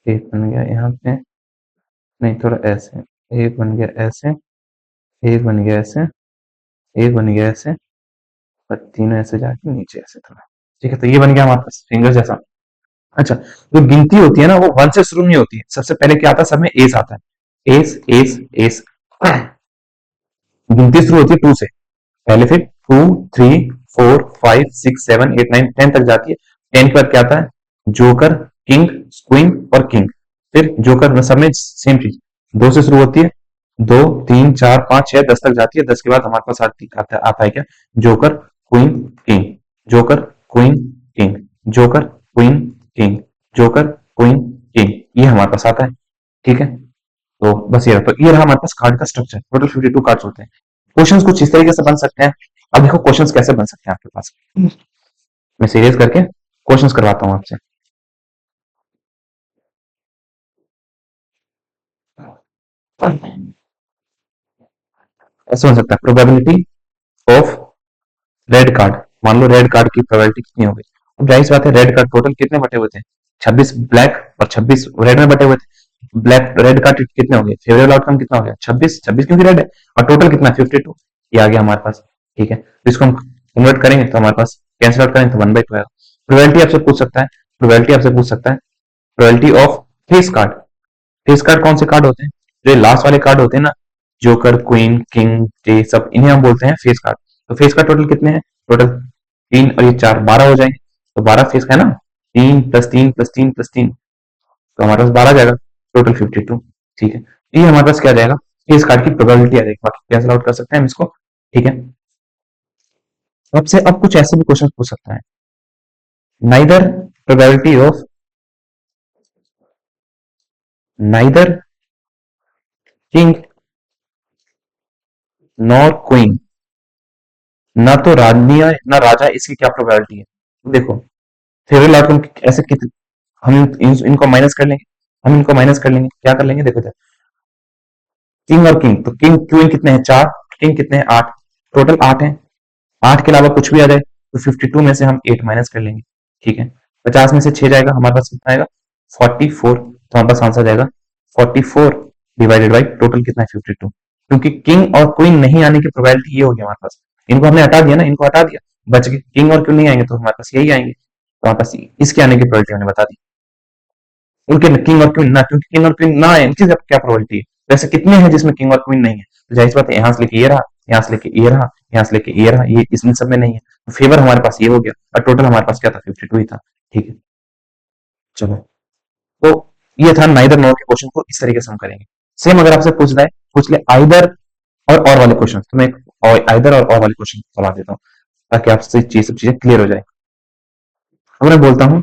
एक बन गया यहाँ पे, नहीं थोड़ा ऐसे, एक बन गया ऐसे, एक बन गया ऐसे, एक बन गया ऐसे, और तीनों ऐसे जाके नीचे ऐसे थोड़ा। ठीक है, तो ये बन गया हमारे पास फिंगर जैसा। अच्छा, जो गिनती होती है ना वो वन से शुरू नहीं होती है। सबसे पहले क्या आता है, सब में एस आता है, एस एस एस। गिनती शुरू होती है टू से, पहले फिर 2 3 4 5 6 7 8 9 10 तक जाती है। 10 के बाद क्या आता है, जोकर, किंग, क्वीन और किंग। फिर जोकर में सब में सेम चीज, दो से शुरू होती है, 2 3 4 5 6 10 तक जाती है। 10 के बाद हमारे पास आता है क्या, joker, queen, king, joker, queen, king, joker, queen, king, joker, queen, king, ये हमारे पास आता है। ठीक है, तो बस ये रहा। तो ये रहा हमारे पास कार्ड का स्ट्रक्चर। टोटल 52 कार्ड्स होते हैं। क्वेश्चंस कुछ इस तरीके से बन सकते हैं। अब देखो क्वेश्चंस कैसे बन सकते हैं आपके पास। मैं सीरियस करके क्वेश्चंस करवाता हूँ आपसे। ऐसे हो सकता है, प्रोबेबिलिटी ऑफ रेड कार्ड। मान लो रेड कार्ड की प्रोबेबिलिटी कितनी हो गई। अब जाहिर सी बात है, रेड कार्ड टोटल कितने बटे हुए थे, 26 ब्लैक और 26 रेड में बटे हुए थे। ब्लैक रेड कार्ड कितने हो गए, फेवरेबल आउटकम कितना हो गया, 26 26 क्योंकि रेड है, और टोटल कितना 52, ये आ गया हमारे पास। ठीक है, तो इसको हम कन्वर्ट करेंगे तो हमारे पास कैंसिल आउट करेंगे तो 1/2 आएगा। प्रोबेबिलिटी आपसे पूछ सकता है, प्रोबेबिलिटी आपसे पूछ सकता है, probability of face card. Face card कौन से कार्ड होते हैं, जो लास्ट वाले कार्ड होते हैं ना, जोकर, क्वीन, किंग, जे, सब इन्हें हम बोलते हैं फेस कार्ड। तो फेस कार्ड टोटल कितने हैं, टोटल 3 और ये 4 12 हो जाएंगे। तो 12 फेस का है ना, 3 + 3 + 3 + 3, तो हमारे पास 12 जाएगा, टोटल 52। ठीक है, ये हमारे पास क्या जाएगा, फेस कार्ड की प्रोबेबिलिटी आ जाएगी। बाकी कैंसिल आउट कर सकते हैं हम इसको। ठीक है, अब से अब कुछ ऐसे भी क्वेश्चन पूछ सकता है, neither probability of, neither king nor queen, ना तो रानी है ना राजा, इसकी क्या प्रोबेबिलिटी है। देखो फेवरेट आउटकम ऐसे कितने, हम इनको माइनस कर लेंगे, हम इनको माइनस कर लेंगे, क्या कर लेंगे, देखो किंग और किंग, तो किंग क्वीन कितने हैं 4, किंग कितने हैं 8, टोटल 8 है। 8 के अलावा कुछ भी आ जाए तो 52 में से हम 8 माइनस कर लेंगे। ठीक है, 50 में से 6 जाएगा, हमारे पास कितना आएगा 44। तो हमारे पास आंसर जाएगा 44 डिवाइडेड बाई टोटल कितना है 52। क्योंकि किंग और क्वीन नहीं आने की प्रोबेबिलिटी ये होगी हमारे पास, इनको हमने हटा दिया ना, इनको हटा दिया बच गए, किंग और क्वीन नहीं आएंगे तो हमारे पास यही आएंगे, तो हमारे पास इसके आने की प्रोबेबिलिटी हमने बता दी। उनके किंग और क्वीन ना, क्योंकि किंग और क्वीन ना है, इनकी क्या प्रोबेबिलिटी है, तो ऐसे कितने हैं जिसमें किंग और क्वीन नहीं है, तो जाहिर सी बात है यहाँ से लेके ये रहा, यहाँ से लेके ये रहा, यहाँ से लेके ये रहा, ये इसमें सब में नहीं है, तो फेवर हमारे पास ये हो गया, और टोटल हमारे पास क्या था, 52 ही था। ठीक है, चलो, तो ये था नाइदर नॉर के क्वेश्चन को इस तरीके से हम करेंगे। सेम अगर आपसे पूछ ले आइदर और वाले क्वेश्चन, तो मैं आइदर और वाले क्वेश्चन करवा देता हूँ, ताकि आपसे ये सब चीजें क्लियर हो जाए। अब मैं बोलता हूँ,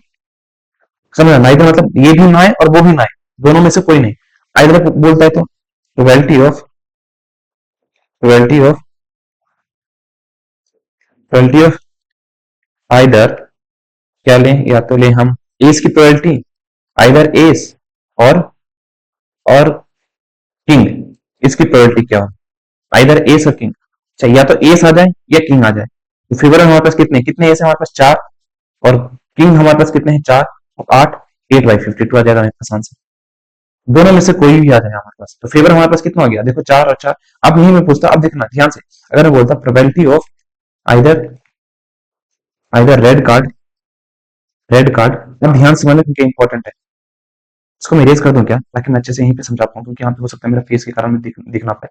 समझना, नाइदर मतलब ये भी ना है और वो भी ना है, दोनों में से कोई नहीं। आइदर बोलता है तो probability of probability of either, क्या लें, या तो लें हम एस की प्रोबेबिलिटी, आइदर एस और किंग, इसकी प्रोबेबिलिटी क्या हो, आइदर एस और किंग, अच्छा या तो एस आ जाए या किंग आ जाए, तो फेवर हमारे पास कितने कितने एस है हमारे पास 4, और किंग हमारे पास कितने हैं 4 और 8, 8/52 आ जाएगा हमारे पास आंसर, दोनों में से कोई भी आ जाएगा हमारे पास, तो फेवर हमारे पास कितना हो गया, देखो 4 और 4। अब नहीं मैं पूछता, अब देखना ध्यान से, अगर मैं बोलता probability of either either red card, अब ध्यान से समझना क्योंकि इंपॉर्टेंट है, इसको मैं इरेज कर दूं क्या, ताकि मैं अच्छे से यहीं पे समझा पाऊं, क्योंकि यहाँ पे हो सकता है मेरा फेस के कारण में दिखना पाए,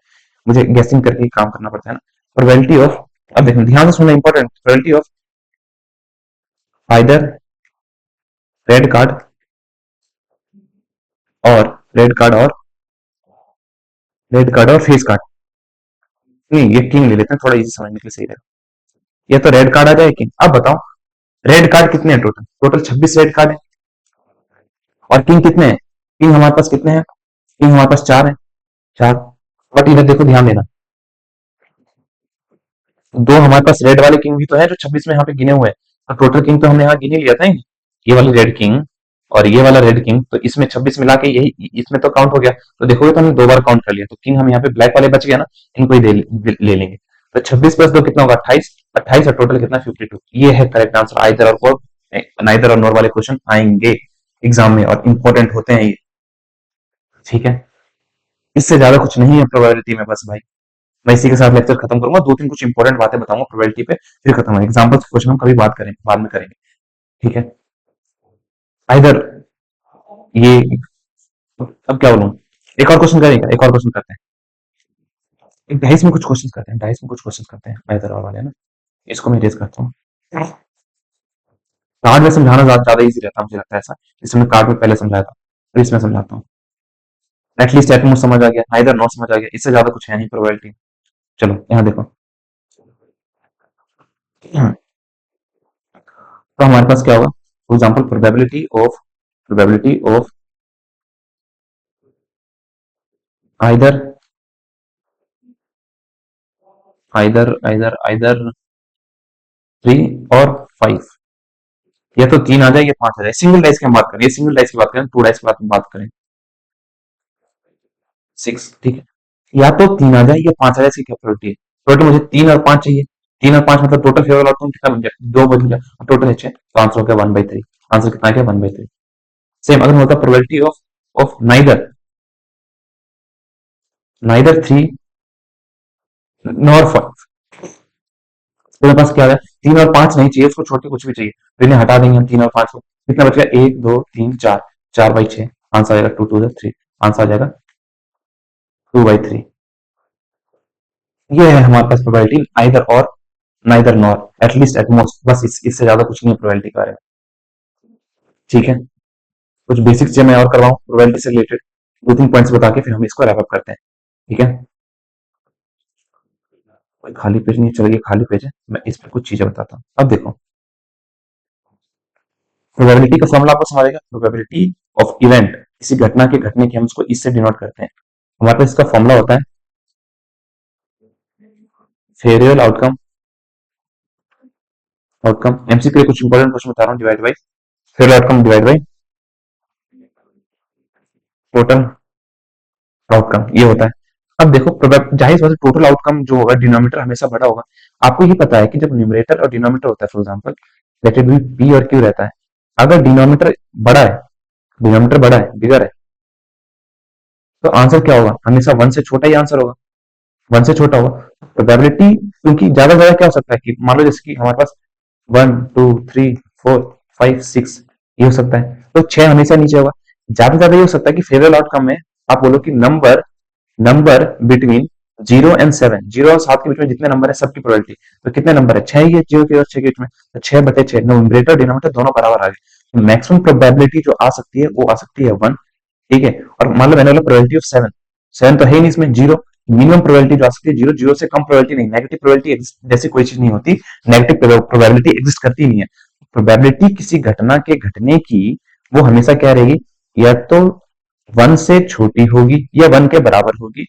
मुझे गेसिंग करके ही काम करना पड़ता है ना। प्रोबेबिलिटी ऑफ, अब देखना ध्यान से सुनना, important, probability of either red card और रेड कार्ड और फेस कार्ड, नहीं ये किंग ले लेते हैं, थोड़ा इजी समझने के लिए सही रहेगा, ये तो रेड कार्ड आ जाए किंग। अब बताओ रेड कार्ड कितने हैं, टोटल टोटल 26 रेड कार्ड है, और किंग कितने हैं, किंग हमारे पास कितने हैं, किंग हमारे पास 4 है, 4, बट इधर देखो ध्यान देना, दो हमारे पास रेड वाले किंग भी तो है जो 26 में यहाँ पे गिने हुए हैं, और टोटल किंग तो हमने यहाँ गिने लिया था ही। ये वाली रेड किंग और ये वाला रेड किंग, तो इसमें 26 मिला के यही इसमें तो काउंट हो गया, तो देखोगे तो हमने 2 बार काउंट कर लिया, तो किंग हम यहाँ पे ब्लैक वाले बच गया ना, इनको ही ले लेंगे, तो 26 + 2 कितना होगा, 28, 28 और टोटल कितना, 52, ये है करेक्ट आंसर। आइदर और नाइदर और नोर वाले क्वेश्चन आएंगे एग्जाम में और इंपॉर्टेंट होते हैं ये, ठीक है, इससे ज्यादा कुछ नहीं है प्रोबेबिलिटी में, बस भाई मैं इसी के साथ लेक्चर खत्म करूंगा, 2-3 कुछ इंपॉर्टेंट बातें बताऊंगा प्रोबेबिलिटी पे, फिर खत्म होगा, एग्जाम्पल्स क्वेश्चन हम कभी बात करेंगे, बाद में करेंगे, ठीक है। आइदर ये, अब क्या बोलूं, एक और क्वेश्चन करेंगे, एक और क्वेश्चन करते हैं, एक डाइस में कुछ क्वेश्चन करते हैं, डाइस में कुछ क्वेश्चन करते हैं आइदर और वाले ना, इसको मैं रेज करता हूँ, कार्ड में समझाना ज्यादा इजी रहता है मुझे लगता है ऐसा, इसमें कार्ड में पहले समझाया था, तो इसमें समझाता हूँ, एटलीस्ट एटमोस्ट समझ आ गया, आइदर नॉट समझ आ गया, इससे ज्यादा कुछ है नहीं प्रोबेबिलिटी। चलो यहाँ देखो, तो हमारे पास क्या होगा, for example probability of either either either either 3 और 5, या तो 3 आ जाए या 5 आ जाए, सिंगल डाइस की हम बात करें, ये सिंगल डाइस की बात करें, 2 डाइस की बात करें, 6, ठीक है, या तो 3 आ जाए या 5 आ जाए, इसकी क्या प्रोबेबिलिटी है, टोटल मुझे 3 और 5 चाहिए, 3 और 5 मतलब टोटल फेवर आउटकम कितना बन गया, 2 बन गया, और टोटल है 6, तो आंसर हो गया 1/3, आंसर कितना गया 1/3। सेम अगर होता probability of neither neither 3 nor 5, तो मेरे पास क्या है, 3 और 5 नहीं चाहिए, उसको छोड़ के कुछ भी चाहिए, तो इन्हें हटा देंगे हम 3 और 5 को, कितना बच गया, 1 2 3 4, 4/6, आंसर आ जाएगा 2 2 3, आंसर आ जाएगा 2/3। ये है हमारे पास प्रोबेबिलिटी आइदर और नाइदर नॉर, एटलीस्ट एटमोस्ट, बस इससे ज्यादा कुछ नहीं है प्रोबेबिलिटी के बारे में, ठीक है। कुछ बेसिक चीजें मैं और करवाऊं प्रोबेबिलिटी से रिलेटेड, 2-3 पॉइंट्स बता के फिर हम इसको रैप अप करते हैं, ठीक है। कोई खाली पेज नहीं, चलो ये खाली पेज है, मैं इस पर कुछ चीजें बताता हूँ। अब देखो, प्रोबेबिलिटी का फॉर्मूला आपको समझेगा, प्रोबेबिलिटी ऑफ इवेंट, किसी घटना के घटने की हम इसको इससे डिनोट करते हैं, हमारे पास इसका फॉर्मूला होता है फेरियल आउटकम, एमसी के लिए कुछ इंपॉर्टेंट क्वेश्चन बता रहा हूँ, divide by favourable outcome divide by total outcome, ये होता है। अब देखो जाहिर बात है टोटल आउटकम जो होगा डिनोमिनेटर हमेशा बड़ा होगा, आपको ये पता है कि जब न्यूमरेटर और डिनोमिनेटर होता है, for example let it be P और क्यू रहता है, अगर डिनोमिनेटर बड़ा है बिगर है, तो आंसर क्या होगा, हमेशा 1 से छोटा ही आंसर होगा, 1 से छोटा होगा, प्रोबेबिलिटी क्योंकि ज्यादा से ज्यादा क्या हो सकता है कि मान लो जैसे कि हमारे पास 1 2 3 4 5 6 ये हो सकता है, तो 6 हमेशा नीचे होगा। ज्यादा से ज्यादा ये हो सकता है कि फेवरेबल आउटकम में आप बोलो कि नंबर नंबर बिटवीन 0 और 7, 0 और 7 के बीच में जितने नंबर है सबकी प्रोबेबिलिटी। तो कितने नंबर है? 6 ही है 0 और 6 के बीच में, तो 6/6 न्यूमरेटर डिनोमिनेटर दोनों बराबर आ गए। मैक्सिमम प्रोबेबिलिटी जो आ सकती है वो आ सकती है 1। ठीक है, और मान लो मैंने बोला प्रोबेबिलिटी ऑफ 7, 7 तो है ही नहीं इसमें, 0। मिनिमम प्रोबेबिलिटी जो आ सकती है 0, 0 से कम प्रोबेबिलिटी नहीं, नेगेटिव प्रोबेबिलिटी जैसी कोई चीज नहीं होती, नेगेटिव प्रोबेबिलिटी एग्जिस्ट करती ही नहीं है। प्रोबेबिलिटी किसी घटना के घटने की वो हमेशा क्या रहेगी, या तो 1 से छोटी होगी या 1 के बराबर होगी,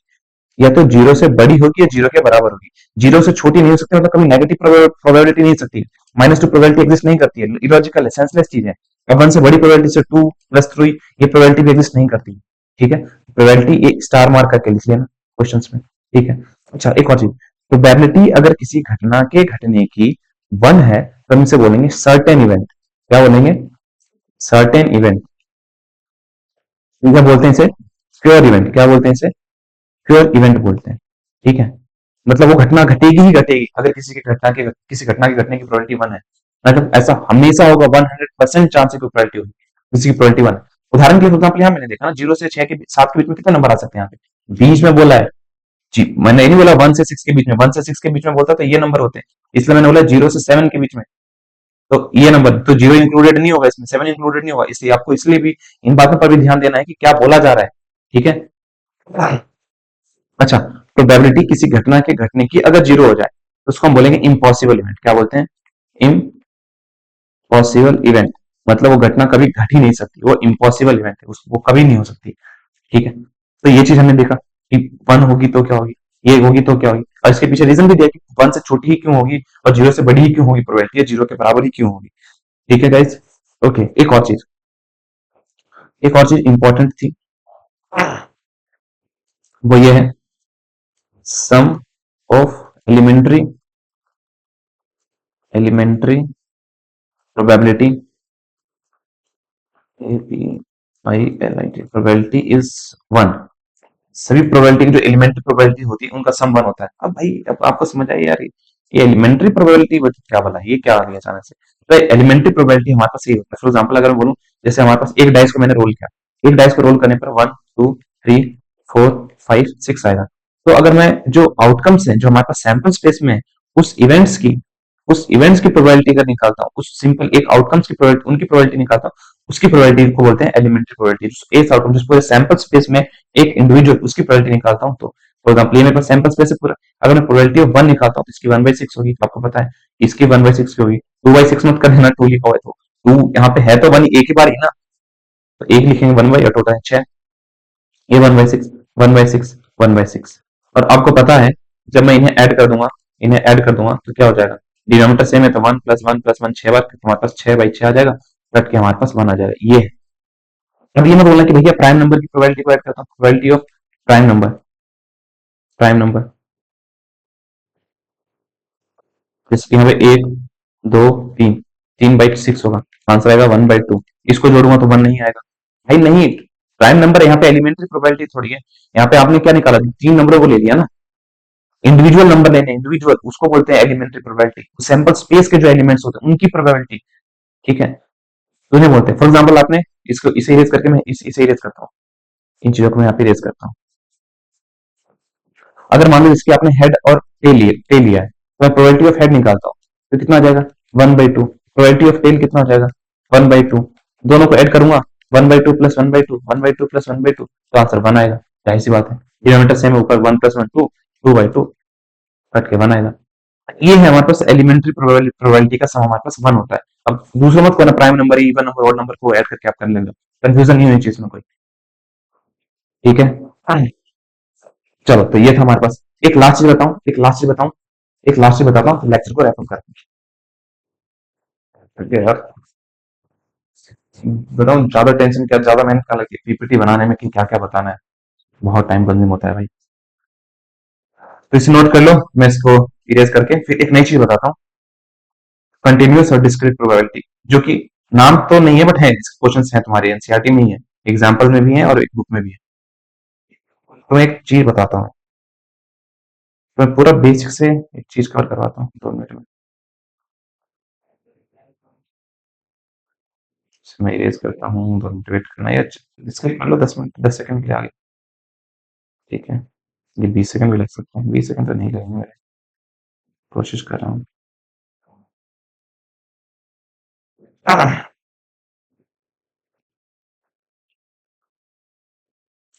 या तो 0 से बड़ी होगी या 0 के बराबर होगी। 0 से छोटी नहीं हो सकती, मतलब कभी नेगेटिव प्रोबेबिलिटी नहीं हो सकती, -2 प्रोबेबिलिटी एग्जिस्ट नहीं करती है, इलॉजिकल है, सेंसलेस चीज है। अब 1 से बड़ी प्रोबेबिलिटी से 2 + 3 ये प्रोबेबिलिटी भी एग्जिस्ट नहीं करती। ठीक है, प्रोबेबिलिटी एक स्टार मार्क करके लिख लेना क्वेश्चंस में। ठीक है, अच्छा एक और चीज, प्रोबेबिलिटी अगर किसी घटना के घटने की 1 है तो हम इसे बोलेंगे सर्टेन इवेंट। क्या बोलेंगे? Certain event. क्या बोलते हैं इसे? Sure event. क्या बोलते हैं इसे? श्योर इवेंट बोलते हैं। ठीक है, मतलब वो घटना घटेगी ही घटेगी अगर किसी घटना के घटने की प्रोबेबिलिटी 1 है, मतलब ऐसा हमेशा होगा, 100% चांस है कि प्रोबेबिलिटी होगी किसी की प्रोबेबिलिटी 1 है। उदाहरण के एग्जाम्पल यहाँ मैंने देखा ना, 0 से 6 के 7 के बीच में कितने नंबर आ सकते हैं यहाँ पे, बीच में बोला है जी, मैंने ये नहीं बोला 1 से 6 के बीच में, 1 से 6 के बीच में बोलता तो ये नंबर होते हैं, इसलिए मैंने बोला 0 से 7 के बीच में, तो ये नंबर तो 0 इंक्लूडेड नहीं होगा इसमें, 7 इंक्लूडेड नहीं होगा, इसलिए आपको इसलिए भी इन बातों पर भी ध्यान देना है कि क्या बोला जा रहा है। ठीक है, अच्छा, प्रोबेबिलिटी किसी घटना के घटने की अगर 0 हो जाए तो उसको हम बोलेंगे इम्पॉसिबल इवेंट। क्या बोलते हैं? इम्पॉसिबल इवेंट, मतलब वो घटना कभी घट ही नहीं सकती, वो इम्पॉसिबल इवेंट है, वो कभी नहीं हो सकती। ठीक है, तो ये चीज हमने देखा कि 1 होगी तो क्या होगी, ये होगी तो क्या होगी, और इसके पीछे रीजन भी दिया कि 1 से छोटी ही क्यों होगी और 0 से बड़ी ही क्यों होगी, प्रोबेबिलिटी 0 के बराबर ही क्यों होगी। ठीक है गाइस, ओके। एक और चीज इंपॉर्टेंट थी, वो ये है sum of elementary probability, APILIT probability is 1। सभी प्रोबेबिलिटी की जो एलिमेंट्री प्रोबेबिलिटी होती है उनका सम 1 होता है। अब भाई अब आपको समझ आई यार, ये एलिमेंट्री प्रोबेबिलिटी क्या बोला, ये क्या आ गया अचानक से? तो एलिमेंट्री प्रोबेबिलिटी हमारे पास ये होता है, फॉर एग्जाम्पल अगर मैं बोलूं, जैसे हमारे पास एक डाइस को मैंने रोल किया, एक डाइस को रोल करने पर 1 2 3 4 5 6 आएगा। तो अगर मैं जो आउटकम्स हैं जो हमारे पास सैंपल स्पेस में है, उस इवेंट्स की उस इवेंट्स की प्रोबेबिलिटी अगर निकालता हूँ, उस सिंपल एक आउटकम्स की प्रोबेबिलिटी उनकी प्रोबेबिलिटी निकालता हूँ, उसकी प्रोबेबिलिटी को बोलते हैं एलिमेंट्री प्रोबेबिलिटी। एक आउटकम जिस पूरे सैंपल स्पेस में एक इंडिविजुअल उसकी प्रोबेबिलिटी निकालता हूँ, तो फॉर एग्जाम्पल ये मेरे पास सैंपल स्पेस है पूरा, अगर मैं प्रोबेबिलिटी ऑफ 1 निकालता हूँ तो इसकी 1/6 होगी, आपको पता है, इसकी 1/6 की होगी। 2/6 मत कर देना, 2 लिखा हुआ है तो 2 यहाँ पे है तो 1 एक ही बार ही ना, तो एक लिखेंगे, 1/8 होता है 6, ये 1/6, 1/6, 1/6। और आपको पता है जब मैं इन्हें ऐड कर दूंगा तो क्या हो जाएगा, डिनोमिनेटर सेम है तो 1 + 1 + 1 6 बार, तो हमारे पास 6/6 आ जाएगा, कट के हमारे पास 1 आ जाएगा। ये है। अब ये मत बोलना कि भैया प्राइम नंबर की प्रोबेबिलिटी को ऐड करता हूँ, प्रोबेबिलिटी ऑफ प्राइम नंबर, जैसे कि यहाँ पे 1 2 3, 3/6 होगा, आंसर आएगा 1/2। इसको जोड़ूंगा तो 1 नहीं आएगा भाई, नहीं। प्राइम नंबर यहाँ पे एलिमेंट्री प्रोबेबिलिटी थोड़ी है, यहाँ पे आपने क्या निकाला, 3 नंबरों को ले लिया ना, इंडिविजुअल नंबर लेने, इंडिविजुअल उसको बोलते हैं एलिमेंट्री प्रोबेबिलिटी, सैंपल स्पेस के जो एलिमेंट्स होते हैं उनकी प्रोबेबिलिटी। ठीक है, तो इन्हें बोलते हैं, फॉर एग्जाम्पल आपने इसको इसे इरेज करके मैं इसे इरेज करता हूँ, इन चीजों को मैं यहाँ पे इरेज करता हूँ। अगर मान लो इसकी आपने हेड और टेल लिया है, तो मैं प्रोबेबिलिटी ऑफ हेड निकालता हूँ, तो कितना आ जाएगा, 1/2। प्रोबेबिलिटी ऑफ टेल कितना हो जाएगा, 1/2। दोनों को ऐड करूंगा, 1/2 + 1/2, 1/2 + 1/2, तो आंसर 1 आएगा। जाहिर सी बात है, डिनोमिनेटर सेम है, ऊपर 1 + 1 2, 2/2, कट के 1 आएगा। ये है हमारे पास एलिमेंट्री प्रोबेबिलिटी का सम, हमारे पास 1 होता है। अब दूसरा मत करना, prime number, even number, odd number को ऐड करके आप कर लेंगे, कंफ्यूजन नहीं होनी चाहिए इसमें कोई। ठीक है, चलो तो ये था हमारे पास। एक लास्ट चीज बताता हूँ, लेक्चर को रैप अप करते हैं। ठीक है यार, बताऊँ ज्यादा टेंशन क्या, ज्यादा मेहनत क्या लगी पीपीटी बनाने में कि क्या क्या बताना है, बहुत टाइम कंज्यूम होता है भाई। तो इसे नोट कर लो, मैं इसको इरेज करके फिर एक नई चीज बताता हूँ, कंटिन्यूअस और डिस्क्रीट प्रोबेबिलिटी, जो कि नाम तो नहीं है बट है, क्वेश्चन है तुम्हारे एनसीईआरटी में ही है, एग्जाम्पल में भी है और एक बुक में भी है। तो मैं एक चीज बताता हूँ, तो मैं पूरा बेसिक से एक चीज कवर करवाता हूँ 2 मिनट में। मैं इरेज करता हूँ, 2 मिनट वेट करना है, या इसका मान लो 10 मिनट 10 सेकंड के लिए आगे। ठीक है, ये 20 सेकंड भी लग सकते हैं, 20 सेकंड तो नहीं लगेंगे मेरे, कोशिश कर रहा हूँ।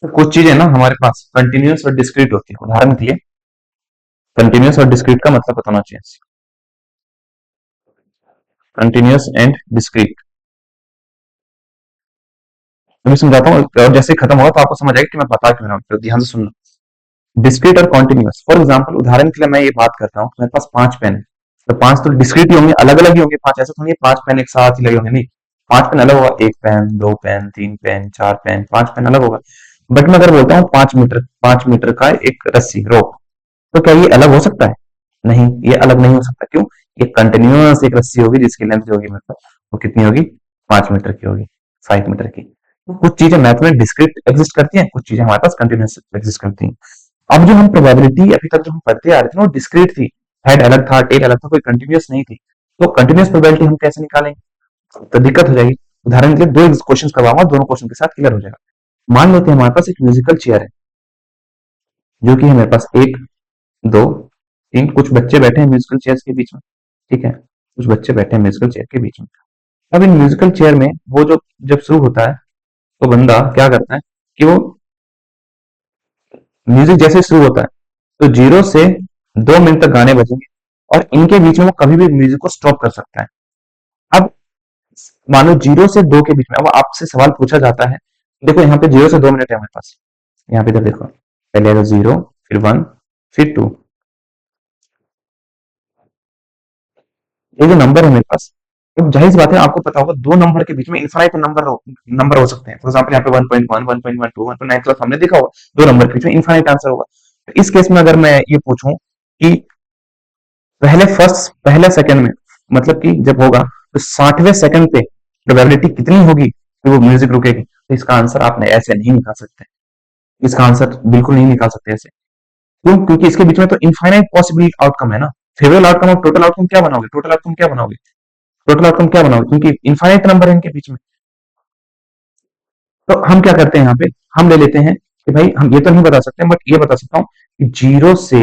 तो कुछ चीजें ना हमारे पास कंटिन्यूअस और डिस्क्रीट होती है। उदाहरण के लिए कंटिन्यूअस और डिस्क्रीट का मतलब बताना चाहिए। कंटिन्यूअस एंड डिस्क्रीट तो मैं समझाता हूँ, और जैसे खत्म होगा तो आपको समझ आएगा कि मैं बता क्यों रहा हूँ, तो ध्यान से सुनना। डिस्क्रीट और कॉन्टिन्यूअस, फॉर एग्जाम्पल उदाहरण के लिए मैं ये बात करता हूँ, मेरे पास 5 पेन है, तो 5 तो डिस्क्रीट ही होंगे, अलग अलग ही होंगे 5, ऐसा तो नहीं 5 पेन एक साथ ही लगे होंगे, नहीं। 5 पेन अलग होगा, 1 pen, 2 pen, 3 pen, 4 pen, 5 pen अलग होगा। बट मैं अगर बोलता हूँ 5 मीटर, 5 मीटर का एक रस्सी रोप, तो क्या ये अलग हो सकता है? नहीं, ये अलग नहीं हो सकता। क्यों? ये कंटिन्यूअस एक रस्सी होगी जिसकी लेंथ जो होगी मतलब वो कितनी होगी, 5 मीटर की होगी, 5 मीटर की। तो कुछ चीजें मैथ में डिस्क्रीट एग्जिस्ट करती हैं, कुछ चीजें हमारे पास कंटिन्यूअस एग्जिस्ट करती हैं। अब जो हम प्रोबेबिलिटी अभी तक जो हम पढ़ते आ रहे थे ना, वो डिस्क्रीट थी, हेड अलग था, टेल अलग था, कोई कंटिन्यूअस नहीं थी। तो कंटिन्यूअस प्रोबेबिलिटी हम कैसे निकालेंगे? तो दिक्कत हो जाएगी। उदाहरण के लिए 2 क्वेश्चन करवाऊंगा, दोनों क्वेश्चन के साथ क्लियर हो जाएगा। मान लेते हैं हमारे पास एक म्यूजिकल चेयर है, जो कि है मेरे पास 1, 2, 3, कुछ बच्चे बैठे हैं म्यूजिकल चेयर्स के बीच में। ठीक है, कुछ बच्चे बैठे हैं म्यूजिकल चेयर के बीच में। अब इन म्यूजिकल चेयर में वो जो जब शुरू होता है, तो बंदा क्या करता है कि वो म्यूजिक जैसे शुरू होता है, तो 0 से 2 मिनट तक गाने बजेंगे, और इनके बीच में वो कभी भी म्यूजिक को स्टॉप कर सकता है। अब मानो 0 से 2 के बीच में अब आपसे सवाल पूछा जाता है, देखो यहाँ पे 0 से 2 मिनट है हमारे पास, यहाँ पे इधर देखो, पहले आएगा 0, फिर 1, फिर 2, ये जो नंबर है मेरे पास। अब जाहिर सी बात है, आपको पता होगा 2 नंबर के बीच में इनफाइनाइट नंबर हो सकते हैं। फॉर एग्जाम्पल यहाँ पे 1.1, 1.12, 1.9 क्लास हमने देखा होगा, 2 नंबर के बीच में इनफाइनाइट आंसर होगा। तो इस केस में अगर मैं ये पूछूं कि पहले सेकंड में, मतलब कि जब होगा तो 60वें सेकंड पे प्रोबेबिलिटी कितनी होगी कि वो म्यूजिक रुकेगी, तो इसका आंसर आप ऐसे नहीं निकाल सकते। इसका आंसर बिल्कुल नहीं निकाल सकते ऐसे। क्यों? क्योंकि इसके बीच में तो इनफाइनाइट पॉसिबल आउटकम है ना। फेवरेबल आउटकम और टोटल आउटकम क्या बनाओगे, टोटल आउटकम क्या बनाओगे, टोटल आउटकम क्या बनाओगे, क्योंकि इनफाइनाइट नंबर है इनके बीच में। तो हम क्या करते हैं यहाँ पे, हम ले लेते हैं कि भाई हम ये तो नहीं बता सकते, बट ये बता सकता हूँ कि 0 से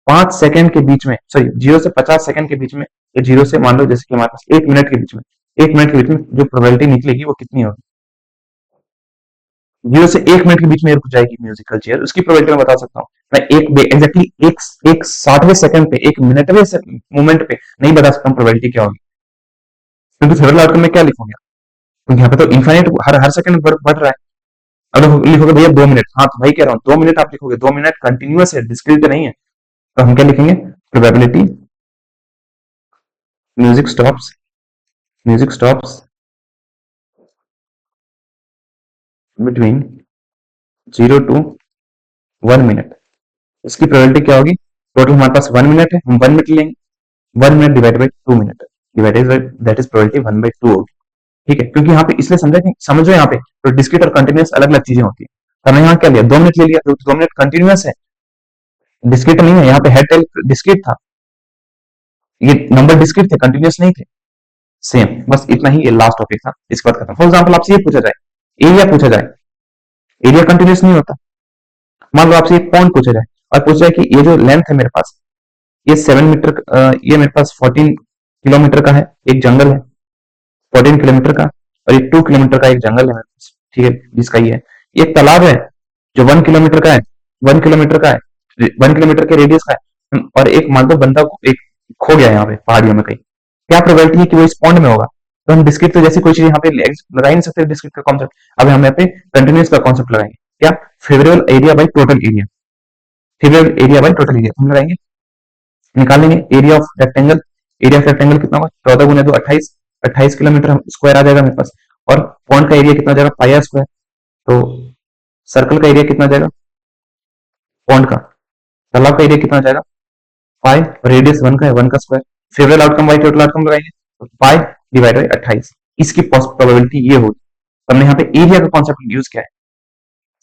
5 सेकंड के बीच में, सॉरी 0 से 50 सेकंड के बीच में, या 0 से मान लो जैसे कि हमारे पास 1 मिनट के बीच में, 1 मिनट के बीच में जो प्रोबेबिलिटी निकलेगी वो कितनी होगी। 0 से 1 मिनट के बीच में रुक जाएगी म्यूजिकल चेयर, उसकी प्रोबेबिलिटी मैं बता सकता हूँ। मैं एग्जैक्टली एक 60वें सेकंड पे, 1 मिनटवें मोमेंट पे नहीं बता सकता हूँ प्रोबेबिलिटी क्या होगी, क्योंकि फेवरेबल आउटकम में क्या लिखूंगा, क्योंकि यहाँ पे तो इनफाइनाइट हर हर सेकंड बढ़ रहा है। अब लिखोगे भैया 2 मिनट, हाँ तो भाई कह रहा हूँ 2 मिनट आप लिखोगे, 2 मिनट कंटिन्यूअस है, डिस्क्रीट नहीं है। तो हम क्या लिखेंगे, probability music stops, music stops between 0 to 1 minute. इसकी प्रोबेबिलिटी क्या होगी, टोटल हमारे पास 1 मिनट है, हम 1 मिनट लेंगे, 1 minute divide by 2 minute, divided by that is probability 1/2 होगी। ठीक है, क्योंकि यहाँ पे इसलिए समझा कि समझो यहाँ पे तो डिस्क्रीट और कंटिन्यूअस अलग अलग चीजें होती है। तो हमने यहाँ क्या लिया, 2 मिनट ले लिया, क्योंकि 2 मिनट कंटिन्यूअस है, डिस्क्रीट नहीं है। यहाँ पे हेड टेल डिस्क्रीट था, ये नंबर डिस्क्रीट थे, कंटिन्यूअस नहीं थे। सेम, बस इतना ही, ये लास्ट टॉपिक था, इसके बाद खत्म। फॉर एग्जाम्पल आपसे ये पूछा जाए, एरिया पूछा जाए, एरिया कंटिन्यूअस नहीं होता। मान लो आपसे एक पॉइंट पूछा जाए, और पूछा जाए कि ये जो लेंथ है मेरे पास, ये 7 मीटर, ये मेरे पास 14 किलोमीटर का है, एक जंगल है 14 किलोमीटर का, और एक 2 किलोमीटर का एक जंगल है मेरे पास, ठीक है, जिसका ये है। एक तालाब है जो 1 किलोमीटर का है, 1 किलोमीटर का है, 1 किलोमीटर के रेडियस का है, और एक मान लो बंदा एक खो गया यहाँ पे पहाड़ियों में कहीं, क्या प्रोबेबिलिटी है कि वो इस पॉइंट में होगा। तो हम डिस्क्रीट तो जैसी कोई चीज यहाँ पे लगा ही नहीं सकते डिस्क्रीट का कॉन्सेप्ट। अब हम यहाँ पे कंटिन्यूस का कॉन्सेप्ट लगाएंगे, क्या, favourable area by total area, favourable area by total area हम लगाएंगे, निकालेंगे area of rectangle. Area of rectangle कितना होगा, 14 × 2 28, 28 किलोमीटर स्क्वायर आ जाएगा मेरे पास। और पॉइंट का एरिया कितना आ जाएगा, पाई आर स्क्वायर। तो सर्कल का एरिया कितना आ जाएगा, पॉइंट का, तालाब का एरिया कितना आ जाएगा, पाई, और रेडियस 1 का है, 1 का square. Favourable outcome by total outcome लगाएंगे, तो पाई डिवाइड बाई 28, इसकी प्रोबेबिलिटी ये होगी। तो हमने यहाँ पे एरिया का कॉन्सेप्ट यूज किया है।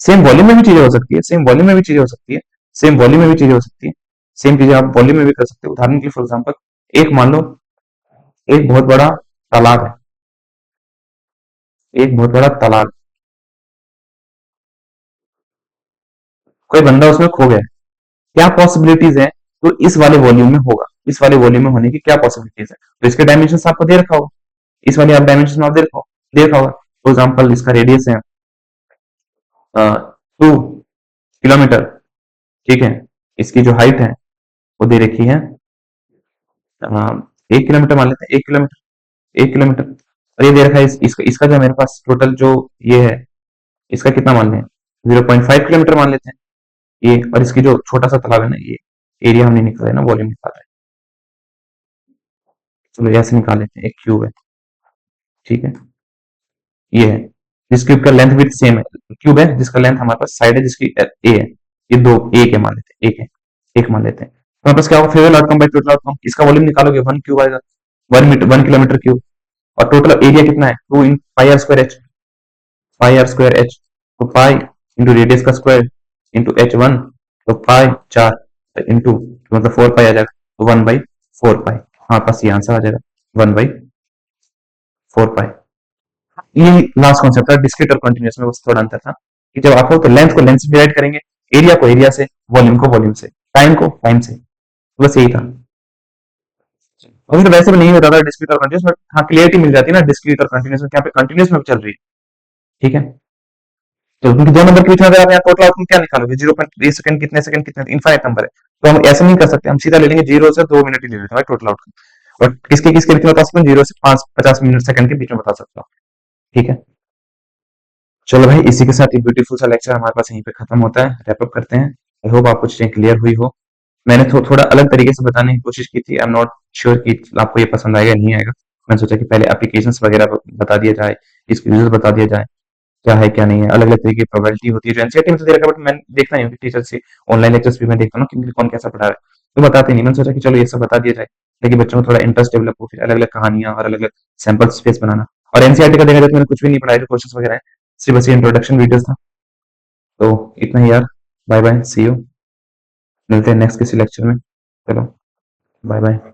सेम वॉल्यूम में भी चीजें हो सकती है, सेम वॉल्यूम में भी चीजें हो सकती है, सेम वॉल्यूम में भी चीजें हो सकती है, सेम चीजें आप वॉल्यूम में भी कर सकते हो। उदाहरण के लिए फॉर एग्जाम्पल एक मान लो एक बहुत बड़ा तालाब है, एक बहुत बड़ा तालाब, कोई बंदा उसमें खो गया, क्या पॉसिबिलिटीज है, तो इस वाले वॉल्यूम में होगा, इस वाले वॉल्यूम में होने की क्या पॉसिबिलिटीज है, तो इसके डायमेंशन आपको दे रखा होगा, इस वाले आप डायमेंशन आप दे रखा होगा। फॉर एग्जाम्पल इसका रेडियस है 2 किलोमीटर, ठीक है, इसकी जो हाइट है वो दे रखी है 1 किलोमीटर, मान लेते हैं 1 किलोमीटर, 1 किलोमीटर, और ये दे रखा है इसका जो मेरे पास टोटल जो ये है, इसका कितना मान लें, 0.5 किलोमीटर मान लेते हैं ये, और इसकी जो छोटा सा तालाब है ना, ये एरिया हमने निकाला है ना, वॉल्यूम निकाला है, चलो ऐसे निकाल लेते हैं, एक क्यूब है, ठीक है, ये है, जिस क्यूब का लेंथ विड्थ सेम है, क्यूब है जिसका लेंथ हमारे पास साइड है जिसकी ए है, ये दो एक है मान लेते हैं, एक है, एक मान लेते हैं, तो हमारे पास क्या होगा, favourable outcome by total outcome, इसका वॉल्यूम निकालोगे 1 क्यूब आएगा, 1 मीटर 1 किलोमीटर क्यूब, और टोटल एरिया कितना है, 2 × pi R square H, pi R square H, तो पाई इंटू रेडियस का स्क्वायर इंटू H1, तो पाई 4 इंटू, मतलब 4 पाई आ जाएगा, तो 1/4 पाई, हमारे पास ये आंसर आ जाएगा 1/4 पाई। ये लास्ट कॉन्सेप्ट था, डिस्क्रीट और कंटिन्यूअस में बस थोड़ा अंतर था कि जब आप हो तो लेंथ को लेंथ से डिवाइड करेंगे, एरिया को एरिया से, वॉल्यूम को वॉल्यूम से, टाइम को टाइम से, बस यही था। अभी तो वैसे भी नहीं होता था डिस्क्रीट और कंटिन्यूअस, बट हाँ क्लियरिटी मिल जाती है ना डिस्क्रीट और कंटिन्यूअस में, क्या पे कंटिन्यूअस में चल रही है, ठीक है। तो क्योंकि दो नंबर के बीच में अगर आप यहाँ टोटल आउटपुट क्या निकालोगे, 0.3 सेकंड कितने, इनफाइनाइट नंबर है, तो हम ऐसा नहीं कर सकते, हम सीधा ले लेंगे 0 से 2 मिनट ही ले लेते हैं टोटल आउटपुट, और किसके किसके बीच में बता सकते हैं, 0 से 50 मिनट सेकंड के बीच में बता सकता हूँ, ठीक है। चलो भाई, इसी के साथ ये ब्यूटीफुल सा लेक्चर हमारे पास यहीं पे खत्म होता है, रैप अप करते हैं। आई होप आपको चीजें क्लियर हुई हो। मैंने थोड़ा अलग तरीके से बताने की कोशिश की थी, आई एम नॉट श्योर कि आपको ये पसंद आएगा नहीं आएगा। मैंने सोचा कि पहले एप्लीकेशंस वगैरह बता दिया जाए, इसके यूजर्स बता दिया जाए, क्या है क्या नहीं है, अलग अलग तरीके की प्रोबेबिलिटी होती है जो एनसीईआरटी में तो दे रखा है, बट मैं देखता नहीं हूँ टीचर से, ऑनलाइन लेक्चर्स भी मैं देखता हूँ कि कौन कैसा पढ़ा रहा है, तो बताते नहीं, मैंने सोचा कि चलो ये सब बता दिया जाए ताकि बच्चों में थोड़ा इंटरेस्ट डेवलप हो, फिर अलग अलग कहानियां और अलग अलग सैंपल स्पेस बनाना। और एनसीईआरटी का देखा जाए तो मैंने कुछ भी नहीं पढ़ाया, जो क्वेश्चन वगैरह है सिर्फ बस ये इंट्रोडक्शन वीडियोस था। तो इतना ही यार, बाय बाय, सी यू, मिलते हैं नेक्स्ट किसी लेक्चर में, चलो बाय बाय।